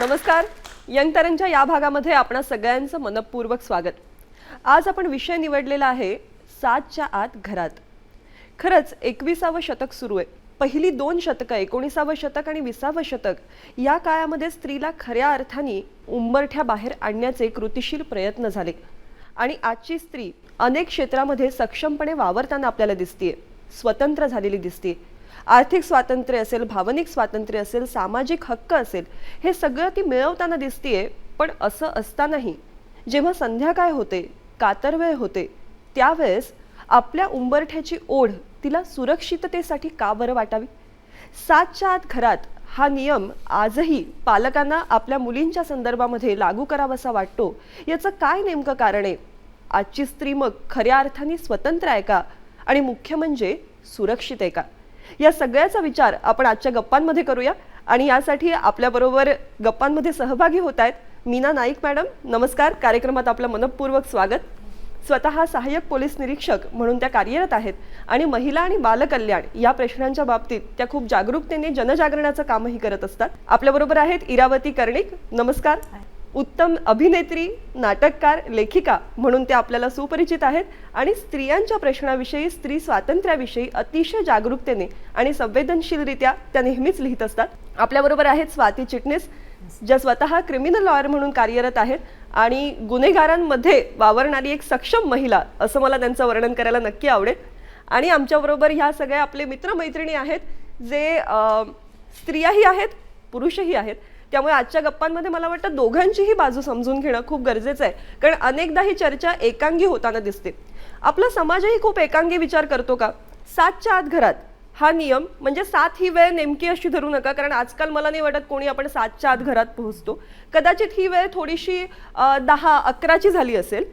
नमस्कार. यंग तरंगच्या या भागामध्ये आपणा सगळ्यांचं मनपूर्वक स्वागत. आज आपण विषय निवडलेला आहे 7च्या आत घरात. खरंच 21वे शतक सुरू आहे. पहिली 2 शतकं 19वे शतक आणि 20वे शतक या काळामध्ये स्त्रीला खऱ्या अर्थाने उंबरठ्या बाहेर आणण्याचे कृतिशील प्रयत्न झाले आणि आजची स्त्री अनेक क्षेत्रामध्ये सक्षमपणे वावरताना आपल्याला दिसतेय, स्वतंत्र झालेली दिसते. आर्थिक स्वातंत्र्य असेल, भावनिक स्वातंत्र्य असेल, सामाजिक हक्क असेल, हे सगळं ती मिळवताना दिसतेय. पण असं असतानाही जेव्हा संध्याकाळ होते, कातर वेळ होते, त्यावेळेस आपल्या उंबरठ्याची ओढ तिला सुरक्षिततेसाठी का बरं वाटावी? 7च्या आत घरात हा नियम आजही पालकांना आपल्या मुलींच्या संदर्भामध्ये लागू करावासा वाटतो. याचं काय नेमकं कारण आहे? आजची स्त्री मग खऱ्या अर्थाने स्वतंत्र आहे का? आणि मुख्य म्हणजे सुरक्षित आहे का? या सगळ्याचा विचार आपण आजच्या गप्पांमध्ये करूया. आणि यासाठी आपल्याबरोबर गप्पांमध्ये सहभागी होत आहेत मीना नाईक मॅडम. नमस्कार. कार्यक्रमात आपलं मनपूर्वक स्वागत. स्वतः सहाय्यक पोलीस निरीक्षक म्हणून त्या कार्यरत आहेत आणि महिला आणि बालकल्याण या प्रश्नांच्या बाबतीत त्या खूप जागरूकतेने जनजागरणाचं कामही करत असतात. आपल्याबरोबर आहेत इरावती कर्णिक. नमस्कार. उत्तम अभिनेत्री, नाटककार, लेखिका म्हणून त्या आपल्याला सुपरिचित आहेत आणि स्त्रियांच्या प्रश्नाविषयी, स्त्री स्वातंत्र्याविषयी अतिशय जागरूकतेने आणि संवेदनशीलरित्या त्या नेहमीच लिहित असतात. आपल्याबरोबर आहेत स्वाती चिटणीस, ज्या स्वतः क्रिमिनल लॉयर म्हणून कार्यरत आहेत आणि गुन्हेगारांमध्ये वावरणारी एक सक्षम महिला असं मला त्यांचं वर्णन करायला नक्की आवडेल. आणि आमच्याबरोबर ह्या सगळ्या आपले मित्रमैत्रिणी आहेत जे स्त्रियाही आहेत, पुरुषही आहेत. त्यामुळे आजच्या गप्पांमध्ये मला वाटतं दोघांचीही बाजू समजून घेणं खूप गरजेचं आहे. कारण अनेकदा ही चर्चा एकांगी होताना दिसते. आपला समाजही खूप एकांगी विचार करतो का? 7च्या आत घरात हा नियम म्हणजे 7 ही वेळ नेमकी अशी धरू नका, कारण आजकाल मला नाही वाटत कोणी आपण 7च्या आत घरात पोहोचतो. कदाचित ही वेळ थोडीशी 10-11ची झाली असेल,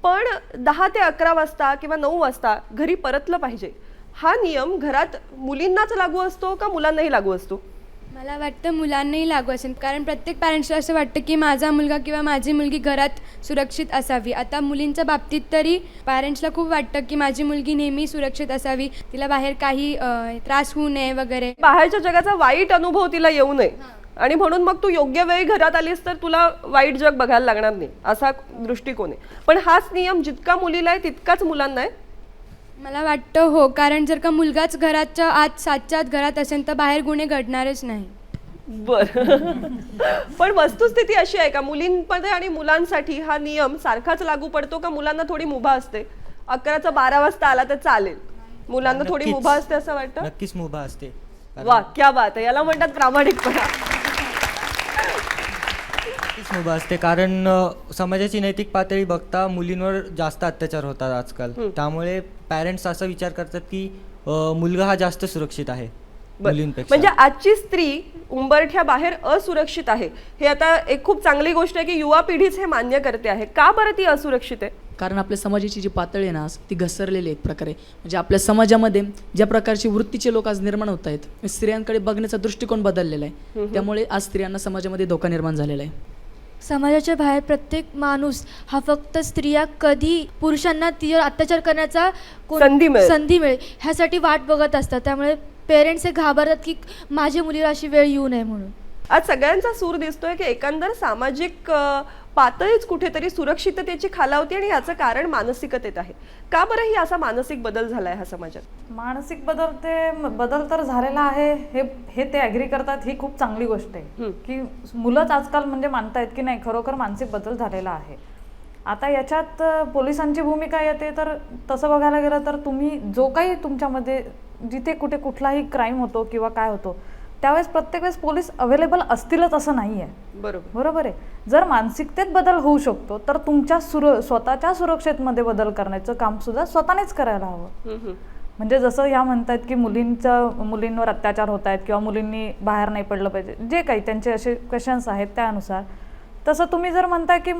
पण 10 ते 11 वाजता किंवा 9 वाजता घरी परतलं पाहिजे. हा नियम घरात मुलींनाच लागू असतो का मुलांनाही लागू असतो? मला वाटतं मुलांनाही लागू असेल, कारण प्रत्येक पॅरेंट्सला असं वाटतं की माझा मुलगा किंवा माझी मुलगी घरात सुरक्षित असावी. आता मुलींच्या बाबतीत तरी पॅरेंट्सला खूप वाटतं की माझी मुलगी नेहमी सुरक्षित असावी, तिला बाहेर काही त्रास होऊ नये वगैरे, बाहेरच्या जगाचा वाईट अनुभव तिला येऊ नये. आणि म्हणून मग तू योग्य वेळी घरात आलीस तर तुला वाईट जग बघायला लागणार नाही, असा दृष्टिकोन आहे. पण हाच नियम जितका मुलीला आहे तितकाच मुलांना आहे. मला वाटतं हो, कारण जर का मुलगाच घराच्या आत 7च्या आत घरात असेल तर बाहेर गुन्हे घडणारच नाही. बर. पण वस्तुस्थिती अशी आहे का मुलींमध्ये आणि मुलांसाठी हा नियम सारखाच लागू पडतो का? मुलांना थोडी मुभा असते, 11चा 12 वाजता आला तर चालेल, मुलांना थोडी मुभा असते असं वाटतं? नक्कीच मुभा असते. वा, क्या बात आहे. याला म्हणतात प्रामाणिकपणा. नक्कीच मुभा असते, कारण समाजाची नैतिक पातळी बघता मुलींवर जास्त अत्याचार होतात आजकाल. त्यामुळे पॅरेंट्स असा विचार करतात की मुलगा हा जास्त सुरक्षित आहे मुलींपेक्षा. म्हणजे आजची स्त्री उंबरठ्या बाहेर असुरक्षित आहे, हे आता एक खूप चांगली गोष्ट आहे की युवा पिढीच हे मान्य करते आहे. का बरं ती असुरक्षित आहे? कारण आपल्या समाजाची जी पातळी आहे ना ती घसरलेली एक प्रकारे. म्हणजे आपल्या समाजामध्ये ज्या प्रकारची वृत्तीचे लोक आज निर्माण होत आहेत, स्त्रियांकडे बघण्याचा दृष्टिकोन बदललेला आहे. त्यामुळे आज स्त्रियांना समाजामध्ये धोका निर्माण झालेला आहे. समाजाच्या बाहेर प्रत्येक माणूस हा फक्त स्त्रिया कधी पुरुषांना तिच्यावर अत्याचार करण्याचा संधी मिळेल ह्यासाठी वाट बघत असतात. त्यामुळे पेरेंट्स हे घाबरतात की माझ्या मुलीला अशी वेळ येऊ नये म्हणून. आज सगळ्यांचा सूर दिसतोय की एकंदर सामाजिक पातळीच कुठेतरी सुरक्षिततेची खालावते आणि याचं कारण मानसिकतेत आहे. का बरं ही असा मानसिक बदल झालाय हा समाजात? मानसिक बदल तर झालेला आहे, हे ते ॲग्री करतात. ही खूप चांगली गोष्ट आहे की मुलंच आजकाल म्हणजे मानतायत की नाही खरोखर मानसिक बदल झालेला आहे. आता याच्यात पोलिसांची भूमिका येते. तर तसं बघायला गेलं तर तुम्ही जो काही तुमच्यामध्ये जिथे कुठे कुठलाही क्राईम होतो किंवा काय होतो त्यावेळेस प्रत्येक वेळेस पोलीस अवेलेबल असतीलच असं नाही आहे. बरोबर आहे. जर मानसिकतेत बदल होऊ शकतो तर तुमच्या स्वतःच्या सुरक्षेमध्ये बदल करण्याचं काम सुद्धा स्वतःनेच करायला हवं. म्हणजे जसं ह्या म्हणतात की मुलींवर अत्याचार होत आहेत किंवा मुलींनी बाहेर नाही पडलं पाहिजे, जे काही त्यांचे असे क्वेश्चन्स आहेत त्यानुसार, तसं तुम्ही जर म्हणताय की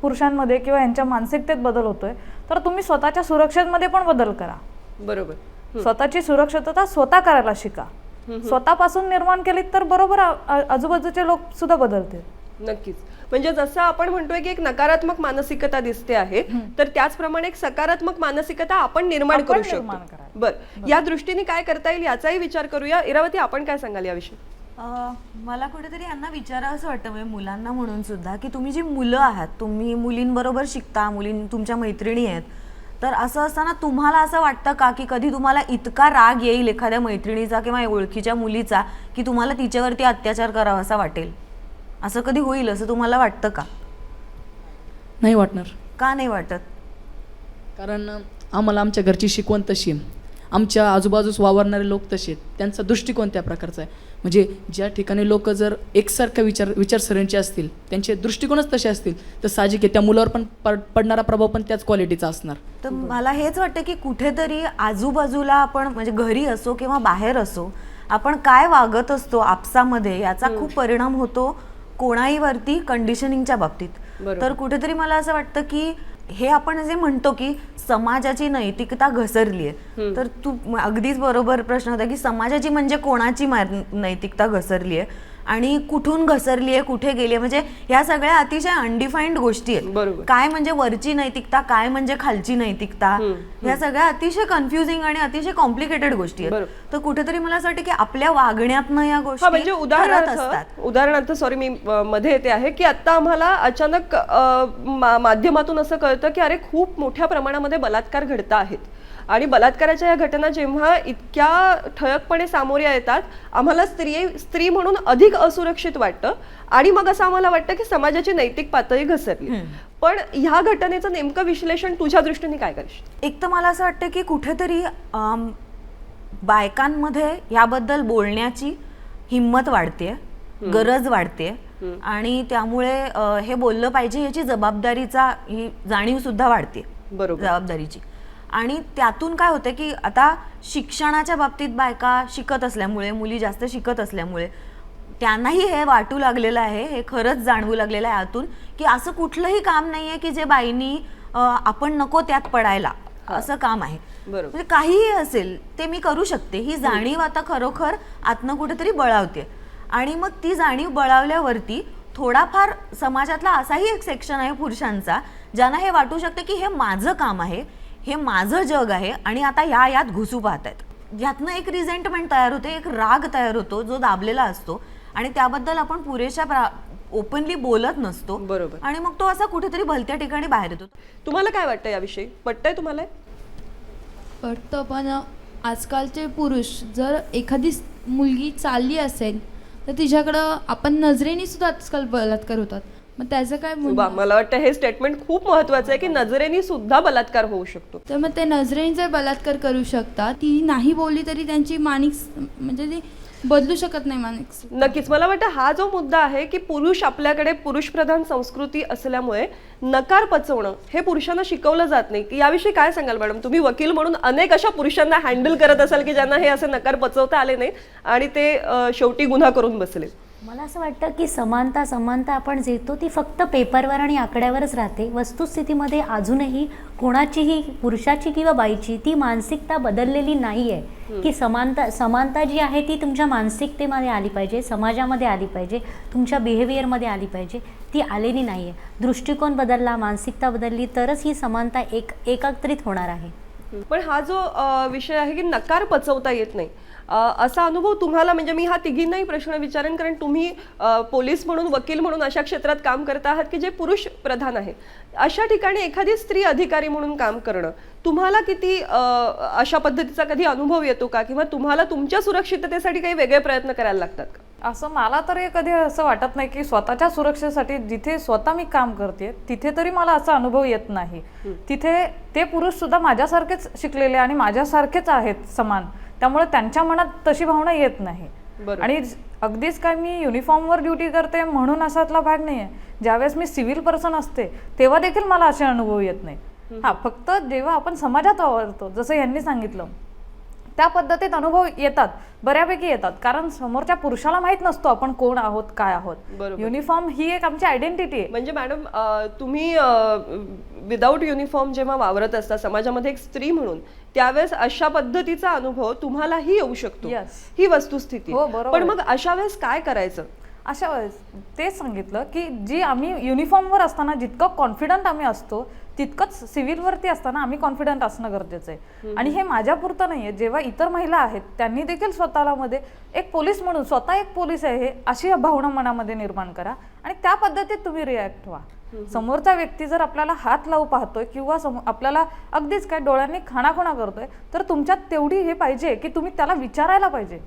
पुरुषांमध्ये किंवा यांच्या मानसिकतेत बदल होतोय तर तुम्ही स्वतःच्या सुरक्षेमध्ये पण बदल करा. बरोबर. स्वतःची सुरक्षितता स्वतः करायला शिका. स्वतःपासून निर्माण केली तर बरोबर आजूबाजूचे लोक सुद्धा बदलतील. नक्कीच. म्हणजे जसं आपण म्हणतोय की एक नकारात्मक मानसिकता दिसते आहे, तर त्याचप्रमाणे एक सकारात्मक मानसिकता आपण निर्माण करू शकतो. बरं, या दृष्टीने काय करता येईल याचाही विचार करूया. इरावती, आपण काय सांगाल याविषयी? मला कुठेतरी यांना विचारावं असं वाटतं म्हणजे मुलांना म्हणून सुद्धा की तुम्ही जी मुलं आहात, तुम्ही मुलींबरोबर शिकता, तुमच्या मैत्रिणी आहेत, तर असं असताना तुम्हाला असं वाटतं का की कधी तुम्हाला इतका राग येईल एखाद्या मैत्रिणीचा किंवा ओळखीच्या मुलीचा की तुम्हाला तिच्यावरती अत्याचार करावा असा वाटेल? असं कधी होईल असं तुम्हाला वाटतं का? नाही वाटणार. का नाही वाटत? कारण आम्हाला आमच्या घरची शिकवण तशी आहे, आमच्या आजूबाजूस वावरणारे लोक तसे आहेत, त्यांचा दृष्टिकोन त्या प्रकारचा आहे. म्हणजे ज्या ठिकाणी लोक जर एकसारख्या विचारसरणीचे असतील, त्यांचे दृष्टिकोनच तसे असतील, तर साहजिक आहे त्या मुलावर पण पडणारा प्रभाव पण त्याच क्वालिटीचा असणार. तर मला हेच वाटतं की कुठेतरी आजूबाजूला आपण म्हणजे घरी असो किंवा बाहेर असो, आपण काय वागत असतो आपसामध्ये याचा खूप परिणाम होतो कोणाहीवरती कंडिशनिंगच्या बाबतीत. तर कुठेतरी मला असं वाटतं की हे आपण जे म्हणतो की समाजाची नैतिकता घसरली आहे, तर तू अगदीच बरोबर प्रश्न होता की समाजाची म्हणजे कोणाची नैतिकता घसरली आहे आणि कुठून घसरली आहे, कुठे गेली आहे, म्हणजे ह्या सगळ्या अतिशय अनडिफाईन्ड गोष्टी आहेत. काय म्हणजे वरची नैतिकता, काय म्हणजे खालची नैतिकता, ह्या सगळ्या अतिशय कन्फ्युजिंग आणि अतिशय कॉम्प्लिकेटेड गोष्टी आहेत. तर कुठेतरी मला असं वाटतं की आपल्या वागण्यातनं या गोष्टी म्हणजे उदाहरणार्थ सॉरी मी मध्ये येते आहे की आता आम्हाला अचानक माध्यमातून असं कळतं की अरे खूप मोठ्या प्रमाणामध्ये बलात्कार घडत आहेत आणि बलात्काराच्या या घटना जेव्हा इतक्या ठळकपणे सामोऱ्या येतात, आम्हाला स्त्री म्हणून अधिक असुरक्षित वाटतं आणि मग असं आम्हाला वाटतं की समाजाची नैतिक पातळी घसरली. पण ह्या घटनेचं नेमकं विश्लेषण तुझ्या दृष्टीने काय करशील? एक तर मला असं वाटतं की कुठेतरी बायकांमध्ये याबद्दल बोलण्याची हिंमत वाढते, गरज वाढते आणि त्यामुळे हे बोललं पाहिजे याची जबाबदारीचा ही जाणीव सुद्धा वाढते, जबाबदारीची. आणि त्यातून काय होतं की आता शिक्षणाच्या बाबतीत बायका शिकत असल्यामुळे, मुली जास्त शिकत असल्यामुळे त्यांनाही हे वाटू लागलेलं आहे, हे खरंच जाणवू लागलेलं आहे आतून की असं कुठलंही काम नाहीये की जे बाईंनी आपण नको त्यात पडायला असं काम आहे. म्हणजे काहीही असेल ते मी करू शकते, ही जाणीव आता खरोखर आतनं कुठेतरी बळावते. आणि मग ती जाणीव बळावल्यावरती थोडाफार समाजातला असाही एक सेक्शन आहे पुरुषांचा ज्यांना हे वाटू शकते की हे माझं काम आहे, हे माझं जग आहे आणि आता यात घुसू पाहत आहेत. यातनं एक रिझेंटमेंट तयार होते, एक राग तयार होतो जो दाबलेला असतो आणि त्याबद्दल आपण पुरेशा ओपनली बोलत नसतो. आणि मग तो असा कुठेतरी भलत्या ठिकाणी बाहेर येतो. तुम्हाला काय वाटतं याविषयी? पटतंय तुम्हाला? पटतं, पण आजकालचे पुरुष जर एखादी मुलगी चालली असेल तर तिच्याकडं आपण नजरेने सुद्धा आजकाल बलात्कार होतात. मग त्याचं काय मला वाटतं हे स्टेटमेंट खूप महत्वाचं आहे की नजरेने सुद्धा बलात्कार होऊ शकतो. तर मग ते नजरेने जर बलात्कार करू शकतात, ती नाही बोलली तरी त्यांची म्हणजे ती बदलू शकत नाही मानसिक. नक्कीच मला वाटतं हा जो मुद्दा आहे की पुरुष आपल्याकडे पुरुषप्रधान संस्कृती असल्यामुळे नकार पचवणं हे पुरुषांना शिकवलं जात नाही. याविषयी काय सांगाल मॅडम? तुम्ही वकील म्हणून अनेक अशा पुरुषांना हँडल करत असाल की ज्यांना हे असे नकार पचवता आले नाही आणि ते शेवटी गुन्हा करून बसले. मला असं वाटतं की समानता आपण देतो ती फक्त पेपरवर आणि आकड्यावरच राहते. वस्तुस्थितीमध्ये अजूनही कोणाचीही, पुरुषाची किंवा बाईची, ती मानसिकता बदललेली नाही आहे की समानता जी आहे ती तुमच्या मानसिकतेमध्ये आली पाहिजे, समाजामध्ये आली पाहिजे, तुमच्या बिहेवियरमध्ये आली पाहिजे. ती आलेली नाही आहे. दृष्टिकोन बदलला, मानसिकता बदलली तरच ही समानता एकत्रित होणार आहे. पण हा जो विषय आहे की नकार पचवता येत नाही असा अनुभव तुम्हाला, म्हणजे मी हा तिघींनाही प्रश्न विचारेन कारण तुम्ही पोलीस म्हणून, वकील म्हणून अशा क्षेत्रात काम करत आहात की जे पुरुष प्रधान आहे, अशा ठिकाणी एखादी स्त्री अधिकारी म्हणून काम करणं तुम्हाला किती अशा पद्धतीचा कधी अनुभव येतो का? किंवा तुम्हाला तुमच्या सुरक्षिततेसाठी काही वेगळे प्रयत्न करायला लागतात का? असं मला तरी कधी असं वाटत नाही की स्वतःच्या सुरक्षेसाठी जिथे स्वतः मी काम करते तिथे तरी मला असा अनुभव येत नाही. तिथे ते पुरुष सुद्धा माझ्यासारखेच शिकलेले आणि माझ्यासारखेच आहेत समान, त्यामुळे त्यांच्या मनात तशी भावना येत नाही. आणि अगदीच काय मी युनिफॉर्मवर ड्युटी करते म्हणून असातला भाग नाही आहे. ज्यावेळेस मी सिव्हिल पर्सन असते तेव्हा देखील मला असे अनुभव येत नाही. फक्त जेव्हा आपण समाजात वावरतो, जसं यांनी सांगितलं, त्या पद्धतीत अनुभव येतात, बऱ्यापैकी येतात. कारण समोरच्या पुरुषाला माहित नसतो आपण कोण आहोत, काय आहोत. युनिफॉर्म ही एक आमची आयडेंटिटी आहे. म्हणजे मॅडम तुम्ही विदाऊट युनिफॉर्म जेव्हा वावरत असता समाजामध्ये एक स्त्री म्हणून, त्यावेळेस अशा पद्धतीचा अनुभव तुम्हालाही येऊ शकतो, ही वस्तुस्थिती. पण मग अशा वेळेस काय करायचं? अशा वेळेस तेच सांगितलं की जी आम्ही युनिफॉर्मवर असताना जितकं कॉन्फिडंट आम्ही असतो तितकंच सिव्हिलवरती असताना आम्ही कॉन्फिडंट असणं गरजेचं आहे. आणि हे माझ्यापुरतं नाही आहे, जेव्हा इतर महिला आहेत त्यांनी देखील स्वतःला मध्ये एक पोलीस म्हणून, स्वतः एक पोलीस आहे हे अशी भावना मनामध्ये निर्माण करा आणि त्या पद्धतीत तुम्ही रिॲक्ट व्हा. समोरचा व्यक्ती जर आपल्याला हात लावू पाहतोय किंवा आपल्याला अगदीच काय डोळ्यांनी खाणाखुणा करतोय, तर तुमच्यात तेवढी हे पाहिजे की तुम्ही त्याला विचारायला पाहिजे.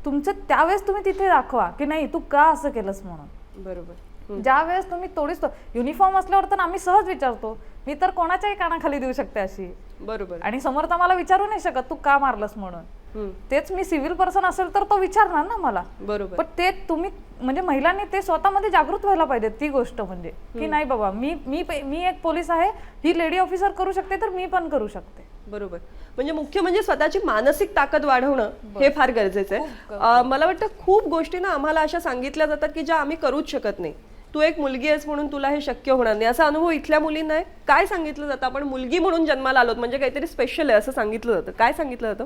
तुमचं त्यावेळेस तुम्ही तिथे दाखवा की नाही तू का असं केलंस म्हणून. बरोबर. ज्या वेळेस तुम्ही थोडीच युनिफॉर्म असल्यावर तर आम्ही सहज विचारतो, मी तर कोणाच्याही कानाखाली देऊ शकते अशी. बरोबर. आणि समोरचा मला विचारू नाही शकत तू का मारलंस म्हणून. तेच मी सिव्हिल पर्सन असेल तर तो विचारणार ना मला. बरोबर. पण ते तुम्ही म्हणजे महिलांनी ते स्वतःमध्ये जागृत व्हायला पाहिजे. ती गोष्ट म्हणजे की नाही बाबा मी एक पोलीस आहे, ही लेडी ऑफिसर करू शकते तर मी पण करू शकते. बरोबर. म्हणजे मुख्य म्हणजे स्वतःची मानसिक ताकद वाढवणं हे फार गरजेचं आहे. मला वाटतं खूप गोष्टी ना आम्हाला अशा सांगितल्या जातात की ज्या आम्ही करूच शकत नाही. तू एक मुलगी आहेस म्हणून तुला हे शक्य होणार नाही, असा अनुभव इथल्या मुलींना आहे. काय सांगितलं जातं, आपण मुलगी म्हणून जन्माला आलोत म्हणजे काहीतरी स्पेशल आहे असं सांगितलं जातं. काय सांगितलं जातं?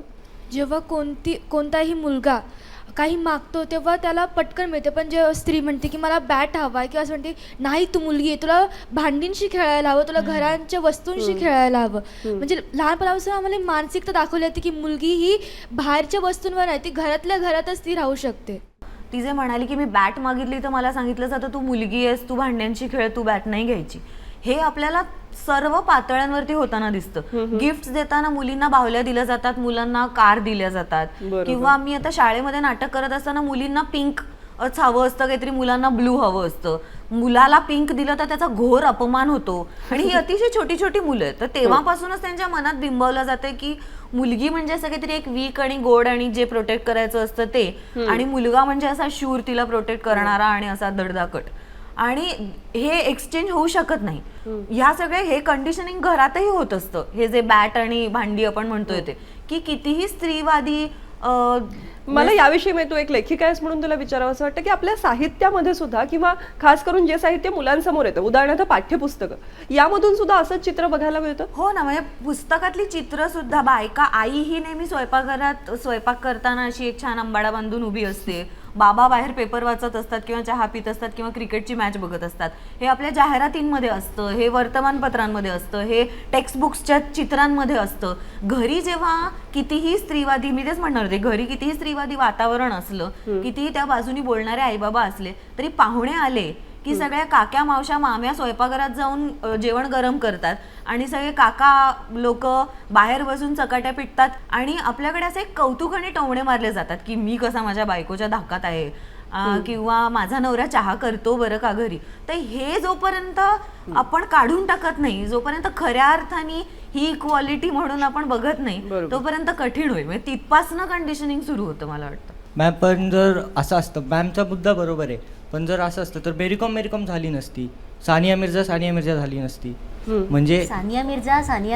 जेव्हा कोणताही मुलगा काही मागतो तेव्हा त्याला पटकन मिळते, पण जेव्हा स्त्री म्हणते की मला बॅट हवा आहे किंवा असं म्हणते नाही तू मुलगी आहे, तुला भांडींशी खेळायला हवं, तुला घरांच्या वस्तूंशी खेळायला हवं. म्हणजे लहानपणापासून आम्हाला मानसिकता दाखवली जाते की मुलगी ही बाहेरच्या वस्तूंवर नाही, ती घरातल्या घरातच ती राहू शकते. ती जे म्हणाली की मी बॅट मागितली तर मला सांगितलं जातं तू मुलगी आहेस, तू भांड्यांची खेळ, तू बॅट नाही घ्यायची. हे आपल्याला सर्व पातळ्यांवरती होताना दिसतं. गिफ्ट देताना मुलींना बाहुल्या दिल्या जातात, मुलांना कार दिल्या जातात. किंवा मी आता शाळेमध्ये नाटक करत असताना मुलींना पिंक हवं असतं, काहीतरी मुलांना ब्लू हवं असतं. मुलाला पिंक दिलं तर त्याचा घोर अपमान होतो. आणि ही अतिशय छोटी छोटी मुलं आहेत, तर तेव्हापासूनच त्यांच्या मनात बिंबवलं जाते की मुलगी म्हणजे असं काहीतरी एक वीक आणि गोड आणि जे प्रोटेक्ट करायचं असतं ते, आणि मुलगा म्हणजे असा शूर, तिला प्रोटेक्ट करणारा आणि असा दडदाकट. आणि हे एक्सचेंज होऊ शकत नाही. ह्या सगळे हे कंडिशनिंग घरातही होत असतं. हे जे बॅट आणि भांडी आपण म्हणतोय ते की कितीही स्त्रीवादी. मला याविषयी तू एक लेखिका आहेस म्हणून तुला विचारावं असं वाटतं की आपल्या साहित्यामध्ये सुद्धा किंवा खास करून जे साहित्य मुलांसमोर येतं, उदाहरणार्थ पाठ्यपुस्तकं, यामधून सुद्धा असंच चित्र बघायला मिळतं. हो ना, म्हणजे पुस्तकातली चित्र सुद्धा बायका, आई ही नेहमी स्वयंपाकघरात स्वयंपाक करताना अशी एक छान अंबाडा बांधून उभी असते, बाबा बाहेर पेपर वाचत असतात किंवा चहा पित असतात किंवा क्रिकेटची मॅच बघत असतात. हे आपल्या जाहिरातींमध्ये असतं, हे वर्तमानपत्रांमध्ये असतं, हे टेक्स्टबुक्सच्या चित्रांमध्ये असतं. घरी जेव्हा कितीही स्त्रीवादी, मी तेच म्हणणार होते, घरी कितीही स्त्रीवादी वातावरण असलं, कितीही त्या बाजूनी बोलणारे आईबाबा असले तरी पाहुणे आले की सगळ्या काक्या मावश्या माम्या स्वयंपाकघरात जाऊन जेवण गरम करतात आणि सगळे काका लोक बाहेर बसून चकाट्या पिटतात आणि आपल्याकडे असे कौतुक आणि टोमणे मारले जातात की मी कसा माझ्या बायकोच्या धाकात आहे, किंवा माझा नवरा चहा करतो बरं का घरी. तर हे जोपर्यंत आपण काढून टाकत नाही, जोपर्यंत खऱ्या अर्थाने ही इक्वालिटी म्हणून आपण बघत नाही, तोपर्यंत कठीण होईल. म्हणजे तिथपासनं कंडिशनिंग सुरू होतं मला वाटतं. मॅम पण जर असं असतं, मॅमचा मुद्दा बरोबर आहे, पण जर असं असतं तर मेरीकॉम झाली नसती, सानिया मिर्झा झाली नसती. म्हणजे सानिया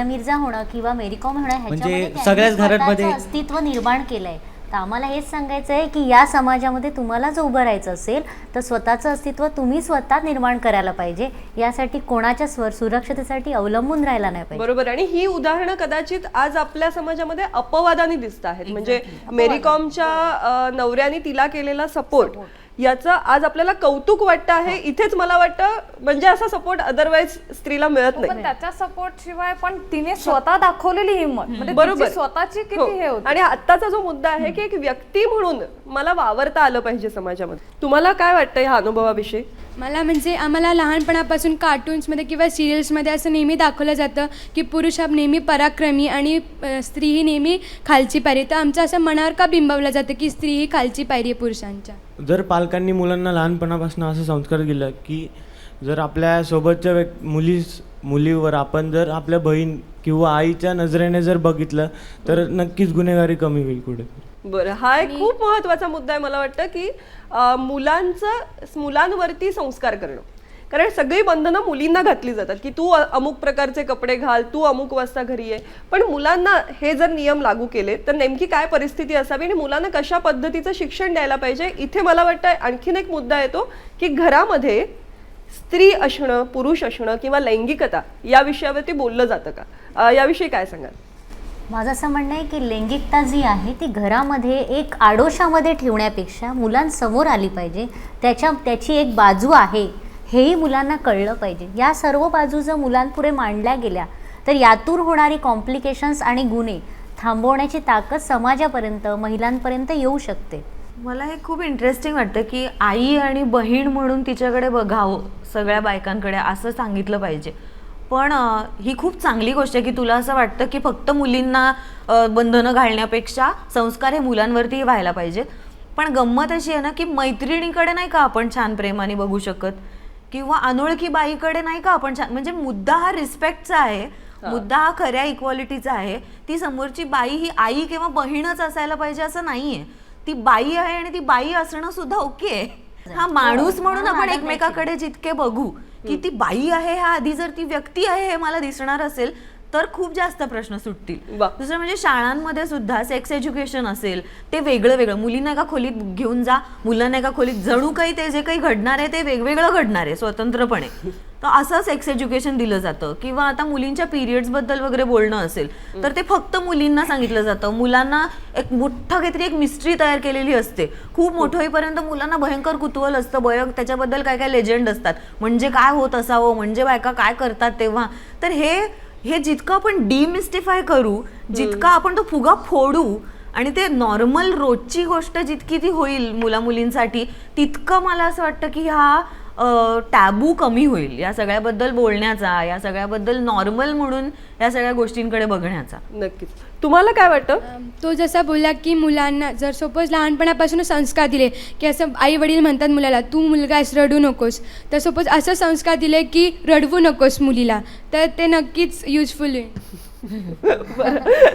मिर्झा होणं किंवा मेरीकॉम होणं ह्याच्यामध्ये म्हणजे सगळ्याच घरांमध्ये अस्तित्व निर्माण केलंय. तर आम्हाला हेच सांगायचं आहे की या समाजामध्ये तुम्हाला जर उभं राहायचं असेल तर स्वतःचं अस्तित्व तुम्ही स्वतः निर्माण करायला पाहिजे. यासाठी कोणाच्या सुरक्षतेसाठी अवलंबून राहायला नाही पाहिजे. बरोबर. आणि ही उदाहरणं कदाचित आज आपल्या समाजामध्ये अपवादाने दिसत आहेत. म्हणजे मेरीकॉमच्या नवऱ्याने तिला केलेला सपोर्ट याचं आज आपल्याला कौतुक वाटतं आहे. इथेच मला वाटतं म्हणजे असा सपोर्ट अदरवाईज स्त्रीला मिळत नाही. पण त्याच्या सपोर्ट शिवाय पण तिने स्वतः दाखवलेली हिंमत, म्हणजे बरोबर, तिची स्वतःची किती हे होती. आणि आत्ताचा जो मुद्दा आहे की एक व्यक्ती म्हणून मला वावरता आलं पाहिजे समाजामध्ये. तुम्हाला काय वाटतं ह्या अनुभवाविषयी? मला म्हणजे आम्हाला लहानपणापासून कार्टून्समध्ये किंवा सिरियल्समध्ये असं नेहमी दाखवलं जातं की पुरुष हा नेहमी पराक्रमी आणि स्त्री ही नेहमी खालची पायरी. तर आमचं असं मनावर का बिंबवलं जातं की स्त्री ही खालची पायरी आहे पुरुषांच्या. जर पालकांनी मुलांना लहानपणापासून असं संस्कार दिलं की जर आपल्या सोबतच्या मुलीवर आपण जर आपल्या बहीण किंवा आईच्या नजरेने जर बघितलं तर नक्कीच गुन्हेगारी कमी होईल कुठे. बरं, हा एक खूप महत्त्वाचा मुद्दा आहे. मला वाटतं की मुलांवरती संस्कार करणं, कारण सगळी बंधनं मुलींना घातली जातात की तू अमुक प्रकारचे कपडे घाल, तू अमुक वाजता घरी आहे. पण मुलांना हे जर नियम लागू केले तर नेमकी काय परिस्थिती असावी आणि मुलांना कशा पद्धतीचं शिक्षण द्यायला पाहिजे. इथे मला वाटतं आणखीन एक मुद्दा येतो की घरामध्ये स्त्री असणं, पुरुष असणं किंवा लैंगिकता या विषयावरती बोललं जातं का? याविषयी काय सांगाल? माझं असं म्हणणं आहे की लैंगिकता जी आहे ती घरामध्ये एक आडोशामध्ये ठेवण्यापेक्षा मुलांसमोर आली पाहिजे. त्याची एक बाजू आहे हेही मुलांना कळलं पाहिजे. या सर्व बाजू जर मुलांपुढे मांडल्या गेल्या तर यातून होणारी कॉम्प्लिकेशन्स आणि गुन्हे थांबवण्याची ताकद समाजापर्यंत, महिलांपर्यंत येऊ शकते. मला हे खूप इंटरेस्टिंग वाटतं की आई आणि बहीण म्हणून तिच्याकडे बघावं सगळ्या बायकांकडे, असं सांगितलं पाहिजे. पण ही खूप चांगली गोष्ट आहे की तुला असं वाटतं की फक्त मुलींना बंधनं घालण्यापेक्षा संस्कार हे मुलांवरती व्हायला पाहिजेत. पण गंमत अशी आहे ना की मैत्रिणीकडे नाही का आपण छान प्रेमाने बघू शकत, किंवा अनोळखी बाईकडे नाही का आपण छान, म्हणजे मुद्दा हा रिस्पेक्टचा आहे, मुद्दा हा खऱ्या इक्वालिटीचा आहे. ती समोरची बाई ही आई किंवा बहीणच असायला पाहिजे असं नाहीये. ती बाई आहे आणि ती बाई असणं सुद्धा ओके आहे. हा माणूस म्हणून आपण एकमेकाकडे जितके बघू की ती बाई आहे, ह्या आधी जर ती व्यक्ती आहे हे मला दिसणार असेल तर खूप जास्त प्रश्न सुटतील. दुसरं म्हणजे शाळांमध्ये सुद्धा सेक्स एज्युकेशन असेल ते वेगळं वेगळं, मुलींना एका खोलीत घेऊन जा, मुलांना एका खोलीत, जणू काही ते जे काही घडणार आहे ते वेगवेगळं घडणार आहे स्वतंत्रपणे. तर असं सेक्स एज्युकेशन दिलं जातं. किंवा आता मुलींच्या पिरियड्स बद्दल वगैरे बोलणं असेल तर ते फक्त मुलींना सांगितलं जातं. मुलांना एक मोठं काहीतरी एक मिस्ट्री तयार केलेली असते, खूप मोठं होईपर्यंत मुलांना भयंकर कुतूहल असतं, त्याच्याबद्दल काय काय लेजंड असतात, म्हणजे काय होत असावं, म्हणजे बायका काय करतात तेव्हा. तर हे जितकं आपण डिमिस्टिफाय करू, जितका आपण तो फुगा फोडू आणि ते नॉर्मल रोजची गोष्ट जितकी ती होईल मुला मुलींसाठी, तितकं मला असं वाटतं की हा टॅबू कमी होईल या सगळ्याबद्दल बोलण्याचा, या सगळ्याबद्दल नॉर्मल म्हणून या सगळ्या गोष्टींकडे बघण्याचा. नक्कीच. तुम्हाला काय वाटतं? तो जसा बोलला की मुलांना जर सपोज लहानपणापासून संस्कार दिले की असं आई वडील म्हणतात मुलाला तू मुलगा आहेस रडू नकोस, तर सपोज असं संस्कार दिले की रडवू नकोस मुलीला, तर ते नक्कीच युजफुल आहे.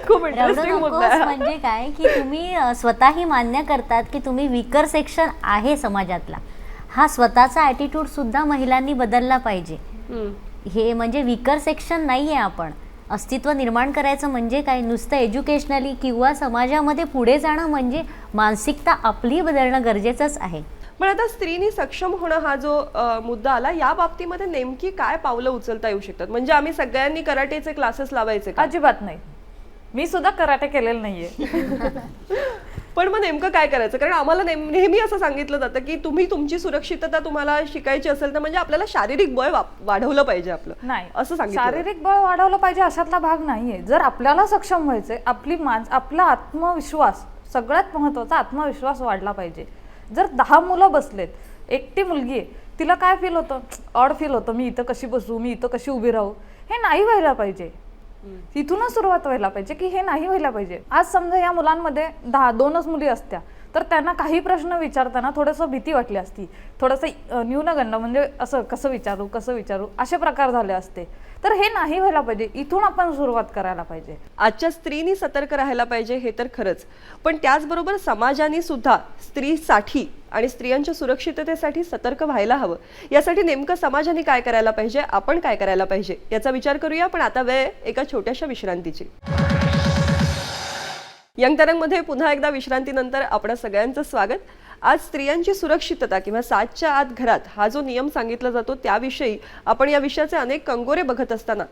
खूप इंटरेस्टिंग मुद्दा आहे. म्हणजे काय की तुम्ही स्वतःही मान्य करतात की तुम्ही वीकर सेक्शन आहे समाजातला, हा स्वतःचा ॲटिट्यूड सुद्धा महिलांनी बदलला पाहिजे. हे म्हणजे वीकर सेक्शन नाही आहे. आपण अस्तित्व निर्माण करायचं म्हणजे काय, नुसतं एज्युकेशनली किंवा समाजामध्ये पुढे जाणं म्हणजे मानसिकता आपली बदलणं गरजेचंच आहे. पण आता स्त्रीनी सक्षम होणं हा जो मुद्दा आला, या बाबतीमध्ये नेमकी काय पावलं उचलता येऊ शकतात? म्हणजे आम्ही सगळ्यांनी कराटेचे क्लासेस लावायचे का? अजिबात नाही. मी सुद्धा कराटे केलेलं नाहीये. पण मग नेमकं काय करायचं? कारण आम्हाला नेहमी असं सांगितलं जातं की तुम्ही तुमची सुरक्षितता तुम्हाला शिकायची असेल तर म्हणजे आपल्याला शारीरिक बळ वाढवलं पाहिजे आपलं. नाही, असं सांगितलं. शारीरिक बळ वाढवलं पाहिजे अशातला भाग नाहीये. जर आपल्याला सक्षम व्हायचंय, आपला आत्मविश्वास, सगळ्यात महत्वाचा आत्मविश्वास वाढला पाहिजे. जर 10 मुलं बसलेत, एकटी मुलगी आहे, तिला काय फील होतं, ऑड फील होतं, मी इथं कशी बसू, मी इथं कशी उभी राहू, हे नाही व्हायला पाहिजे. तिथूनच सुरुवात व्हायला पाहिजे की हे नाही व्हायला पाहिजे. आज समजा या मुलांमध्ये 2च मुली असत्या तर त्यांना काही प्रश्न विचारताना थोडंसं भीती वाटली असती, थोडंसं न्यूनगंड, म्हणजे असं कसं विचारू असे प्रकार झाले असते. तर हे नाही व्हायला पाहिजे. इथून आपण सुरुवात करायला पाहिजे. आजच्या स्त्रीनी सतर्क राहायला पाहिजे हे तर खरंच, पण त्याचबरोबर समाजाने सुद्धा स्त्रीसाठी आणि स्त्रियांच्या सुरक्षिततेसाठी सतर्क व्हायला हवं. यासाठी नेमकं समाजाने काय करायला पाहिजे, आपण काय करायला पाहिजे याचा विचार करूया. पण आता वेळ एका छोट्याशा विश्रांतीची. यंग तरंगमध्ये पुन्हा एकदा विश्रांतीनंतर आपणा सगळ्यांचं स्वागत. आज स्त्रियांची सुरक्षितता किंवा 7च्या आत घरात हा जो नियम सांगितला जातो त्याविषयी आपण या विषयाचे अनेक कंगोरे बघत असताना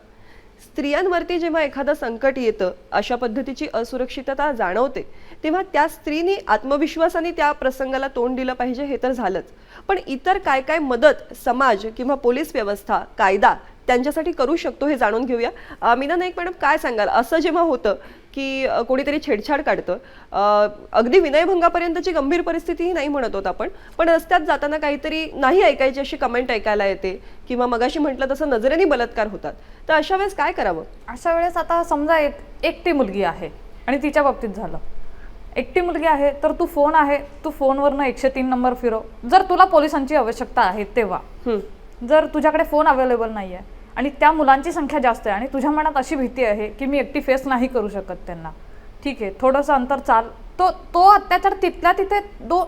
स्त्रियांवरती जेव्हा एखादं संकट येतं, अशा पद्धतीची असुरक्षितता जाणवते, तेव्हा त्या स्त्रीनी आत्मविश्वासाने त्या प्रसंगाला तोंड दिलं पाहिजे हे तर झालंच. पण इतर काय काय मदत समाज किंवा पोलीस व्यवस्था, कायदा त्यांच्यासाठी करू शकतो हे जाणून घेऊया. मीना नाईक मॅडम, काय सांगाल? असं जेव्हा होतं की कोणीतरी छेडछाड काढतं, अगदी विनयभंगापर्यंतची गंभीर परिस्थितीही नाही म्हणत होत आपण, पण रस्त्यात जाताना काहीतरी नाही ऐकायची अशी कमेंट ऐकायला येते, किंवा मगाशी म्हटलं तसं नजरेने बलात्कार होतात, तर अशा वेळेस काय करावं? अशा वेळेस आता समजा एकटी मुलगी आहे आणि तिच्या बाबतीत झालं, एकटी मुलगी आहे तर तू फोन आहे, तू फोनवरनं 103 नंबर फिरव. जर तुला पोलिसांची आवश्यकता आहे तेव्हा, जर तुझ्याकडे फोन अवेलेबल नाही आहे आणि त्या मुलांची संख्या जास्त आहे आणि तुझ्या मनात अशी भीती आहे की मी एकटी फेस नाही करू शकत त्यांना, ठीक आहे, थोडंसं अंतर चाल. तो अत्याचार तिथल्या तिथे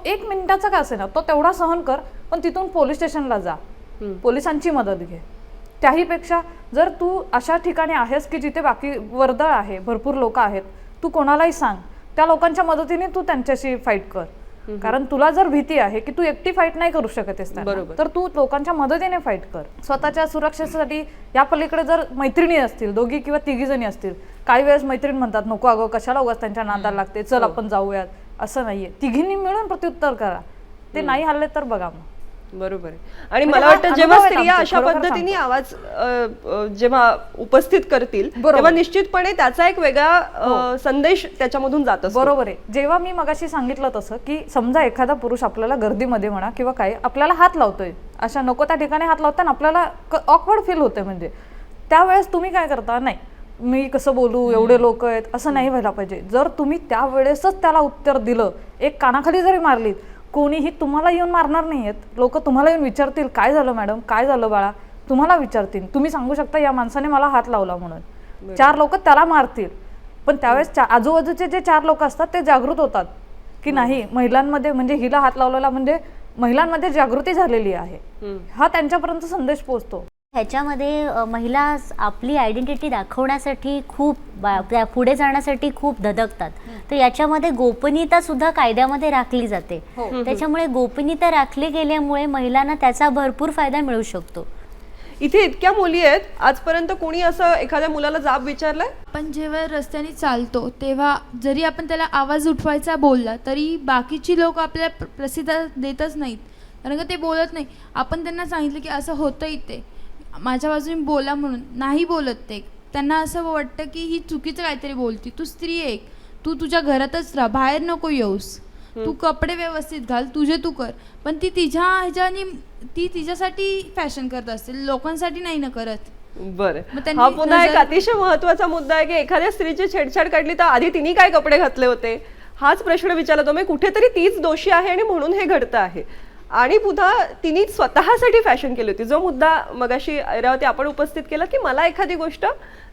1 मिनिटाचा का असेना तो तेवढा सहन कर, पण तिथून पोलीस स्टेशनला जा, पोलिसांची मदत घे. त्याहीपेक्षा जर तू अशा ठिकाणी आहेस की जिथे बाकी वर्दळ आहे, भरपूर लोक आहेत, तू कोणालाही सांग, त्या लोकांच्या मदतीने तू त्यांच्याशी फाईट कर. कारण तुला जर भीती आहे की तू एकटी फाईट नाही करू शकत आहेस तर तू लोकांच्या मदतीने फाईट कर. स्वतःच्या सुरक्षेसाठी या पलीकडे जर मैत्रिणी असतील, 2 किंवा 3 जणी असतील, काही वेळेस मैत्रीण म्हणतात नको अगं कशाला उगाच त्यांच्या नादाला लागते, चल आपण जाऊयात, असं नाहीये. 3घींनी मिळून प्रत्युत्तर करा. ते नाही हल्ले तर बघा मग. बरोबर आहे. आणि म्हणजे मला हा वाटतं अनुभव जेव्हा आहेत स्त्रिया आमचे, अशा खरोखर पद्धतीने सांगतो. आवाज जेव्हा उपस्थित करतील बरोबर. तेव्हा निश्चितपणे त्याचा एक वेगळा संदेश त्याच्यामधून जात असतो. बरोबर आहे. जेव्हा मी मगाशी सांगितलं तसं की समजा एखादा पुरुष आपल्याला गर्दीमध्ये म्हणा किंवा काही आपल्याला हात लावतोय, अशा नको त्या ठिकाणी हात लावताना आपल्याला ऑकवर्ड फील होते, म्हणजे त्यावेळेस तुम्ही काय करता, नाही मी कसं बोलू, एवढे लोक आहेत, असं नाही व्हायला पाहिजे. जर तुम्ही त्यावेळेसच त्याला उत्तर दिलं, एक कानाखाली जरी मारलीत, कोणीही तुम्हाला येऊन मारणार नाही आहेत. लोक तुम्हाला येऊन विचारतील काय झालं मॅडम, काय झालं बाळा, तुम्हाला विचारतील. तुम्ही सांगू शकता या माणसाने मला हात लावला म्हणून, 4 लोक त्याला मारतील. पण त्यावेळेस आजूबाजूचे जे 4 लोक असतात ते जागृत होतात की नाही, महिलांमध्ये म्हणजे हिला हात लावलेला म्हणजे महिलांमध्ये जागृती झालेली आहे, हा त्यांच्यापर्यंत संदेश पोहोचतो. ह्याच्यामध्ये महिला आपली आयडेंटिटी दाखवण्यासाठी खूप त्या पुढे जाण्यासाठी खूप धडकतात. तर याच्यामध्ये गोपनीयता सुद्धा कायद्यामध्ये राखली जाते. त्याच्यामुळे गोपनीयता राखली गेल्यामुळे महिलांना त्याचा भरपूर फायदा मिळू शकतो. इथे इतक्या मुली आहेत, आजपर्यंत कोणी असं एखाद्या मुलाला जाब विचारलाय? पण जेव्हा रस्त्याने चालतो तेव्हा जरी आपण त्याला आवाज उठवायचा बोलला तरी बाकीची लोक आपल्याला प्रसिद्ध देतच नाहीत, कारण का ते बोलत नाही. आपण त्यांना सांगितलं की असं होतं इथे, माझ्या बाजूने बोला म्हणून नाही बोलत ते. त्यांना असं वाटतं की ही चुकीचं काहीतरी बोलती, तू स्त्री आहे, तू तुझ्या घरातच राहा, बाहेर नको येऊस, तू कपडे व्यवस्थित घाल, तुझे तू कर. पण ती तिच्या ह्याच्याने ती तिच्यासाठी फॅशन करत असेल, लोकांसाठी नाही ना करत. बरं, मग त्यांनी हा पुन्हा एक नजर- अतिशय महत्वाचा मुद्दा आहे की एखाद्या स्त्रीची छेडछाड काढली तर आधी तिने काय कपडे घातले होते, हाच प्रश्न विचारला तुम्ही. कुठेतरी तीच दोषी आहे आणि म्हणून हे घडतं आहे. आणि पुन्हा तिने स्वतःसाठी फॅशन केली होती, जो मुद्दा मगाशी ऐरावती आपण उपस्थित केला की मला एखादी गोष्ट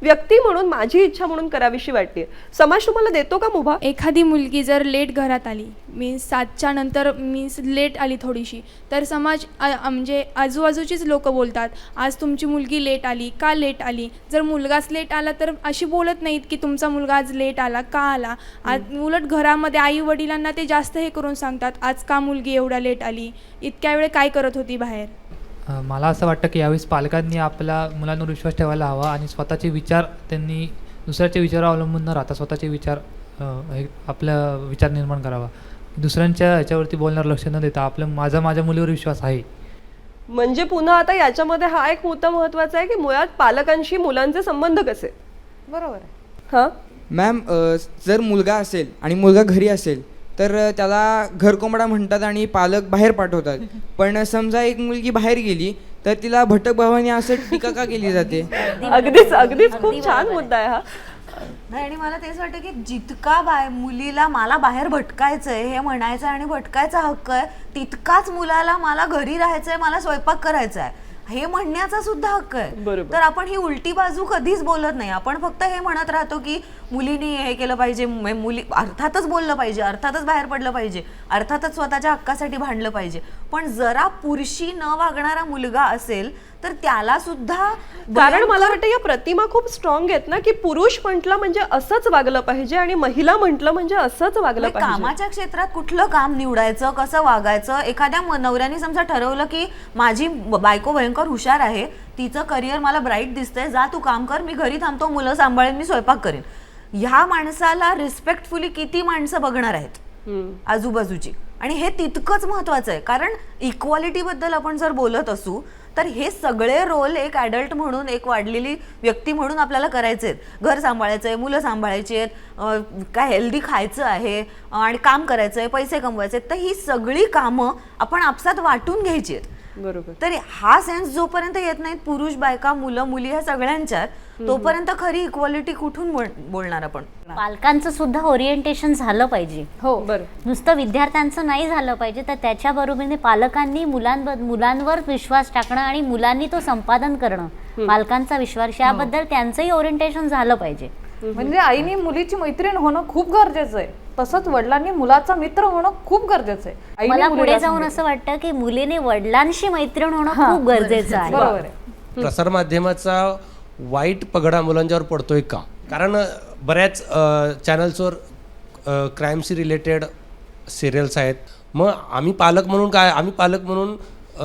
व्यक्ती म्हणून, माझी इच्छा म्हणून करावीशी वाटते. समाज तुम्हाला देतो का मुभा? एखादी मुलगी जर लेट घरात आली, मीन्स 7च्या नंतर मीन्स लेट आली थोडीशी, तर समाज म्हणजे आजूबाजूचीच लोक बोलतात आज तुमची मुलगी लेट आली, का लेट आली. जर मुलगाच लेट आला तर अशी बोलत नाहीत की तुमचा मुलगा आज लेट आला, का आला. आज उलट घरामध्ये आई वडिलांना ते जास्त हे करून सांगतात, आज का मुलगी एवढ्या लेट आली, इतक्या वेळ काय करत होती बाहेर. मला असं वाटतं की यावेळेस पालकांनी आपल्या मुलांवर विश्वास ठेवायला हवा आणि स्वतःचे विचार त्यांनी दुसऱ्याच्या विचारावर अवलंबून न राहता स्वतःचे विचार हे आपला विचार निर्माण करावा. दुसऱ्यांच्या ह्याच्यावरती बोलण्यावर लक्ष न देता माझ्या मुलीवर विश्वास आहे. म्हणजे पुन्हा आता याच्यामध्ये हा एक मुद्दा महत्वाचा आहे की मुळात पालकांशी मुलांचे संबंध कसे. बरोबर आहे. हा मॅम, जर मुलगा असेल आणि मुलगा घरी असेल तर त्याला घरकोंबडा म्हणतात आणि पालक बाहेर पाठवतात. पण समजा एक मुलगी बाहेर गेली तर तिला भटक भावानी असं टीका का केली जाते? अगदीच अगदीच खूप छान मुद्दा आहे हा. नाही, आणि मला तेच वाटतं की जितका मुलीला मला बाहेर भटकायचंय हे म्हणायचं आणि भटकायचा हक्क आहे, तितकाच मुलाला मला घरी राहायचंय, मला स्वयंपाक करायचा आहे हे म्हणण्याचा सुद्धा हक्क आहे. बरोबर. तर आपण ही उलटी बाजू कधीच बोलत नाही. आपण फक्त हे म्हणत राहतो की मुलीने हे केलं पाहिजे, मुली अर्थातच बोललं पाहिजे, अर्थातच बाहेर पडलं पाहिजे, अर्थातच स्वतःच्या हक्कासाठी भांडलं पाहिजे. पण जरा पुरुषी न वागणारा मुलगा असेल तर त्याला सुद्धा, कारण मला वाटतं या प्रतिमा खूप स्ट्रॉंग आहेत ना की पुरुष म्हटलं म्हणजे असंच वागलं पाहिजे आणि महिला म्हटलं म्हणजे असंच वागलं पाहिजे. कामाच्या क्षेत्रात कुठलं काम निवडायचं, कसं वागायचं. एखाद्या नवऱ्याने समजा ठरवलं की माझी बायको भयंकर हुशार आहे, तिचं करिअर मला ब्राईट दिसतंय, जा तू काम कर, मी घरी थांबतो, मुलं सांभाळेन, मी स्वयंपाक करेन. ह्या माणसाला रिस्पेक्टफुली किती माणसं बघणार आहेत आजूबाजूची. आणि हे तितकंच महत्वाचं आहे, कारण इक्वालिटी बद्दल आपण जर बोलत असू तर हे सगळे रोल एक ॲडल्ट म्हणून, एक वाढलेली व्यक्ती म्हणून आपल्याला करायचे आहेत. घर सांभाळायचं आहे, मुलं सांभाळायची आहेत, काय हेल्दी खायचं आहे आणि काम करायचं आहे, पैसे कमवायचे आहेत. तर ही सगळी कामं आपण आपसात वाटून घ्यायची आहेत. बरोबर. तर हा सेन्स जोपर्यंत येत नाहीत पुरुष बायका मुलं मुली ह्या सगळ्यांच्यात, तोपर्यंत खरी इक्वालिटी कुठून बोलणार आपण. पालकांचं सुद्धा ओरिएंटेशन झालं पाहिजे. हो बरं. नुसतं विद्यार्थ्यांचं नाही झालं पाहिजे, तर त्याच्याबरोबरीने पालकांनी मुलांवर विश्वास टाकणं आणि मुलांनी तो संपादन करणं, पालकांचा विश्वास, याबद्दल त्यांचंही ओरिएंटेशन झालं पाहिजे. म्हणजे आईने मुलीची मैत्रीण होणं खूप गरजेचं आहे, तसंच वडिलांनी मुलाचा मित्र होणं खूप गरजेचं आहे. आईने मला मुलीला पुढे जाऊन समजेल. असं वाटतं की मुलीने वडिलांशी मैत्रीण होणं खूप गरजेचं आहे. बरोबर आहे. प्रसारमाध्यमाचा वाईट पगडा मुलांच्यावर पडतोय का? कारण बऱ्याच चॅनल्सवर क्राईमशी रिलेटेड सिरियल्स आहेत. मग आम्ही पालक म्हणून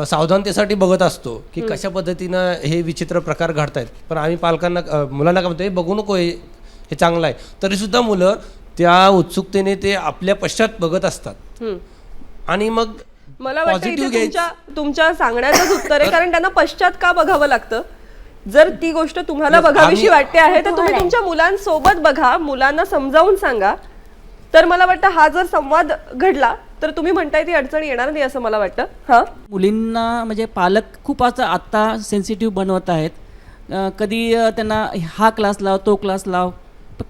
सावधानतेसाठी बघत असतो की कशा पद्धतीनं हे विचित्र प्रकार घडतायत. पण आम्ही पालकांना मुलांना काय म्हणतो, हे बघू नको, हे चांगलं आहे. तरीसुद्धा मुलं त्या उत्सुकतेने ते आपल्या पश्चात बघत असतात. आणि मग मला वाटतं Positive इथे घ्यायचं. तुमच्या सांगण्याचंच उत्तर आहे, कारण त्यांना पश्चात का बघावं लागतं. जर ती गोष्ट तुम्हाला Yes, बघावीशी आम्ही- वाटते आहे तर तुम्ही तुमच्या मुलांसोबत बघा, मुलांना समजावून सांगा. तर मला वाटतं हा जर संवाद घडला तर तुम्ही म्हणताय ती अडचण येणार नाही असं मला वाटतं. हा, मुलींना म्हणजे पालक खूप असं आत्ता सेन्सिटिव्ह बनवत आहेत. कधी त्यांना हा क्लास लाव, तो क्लास लाव.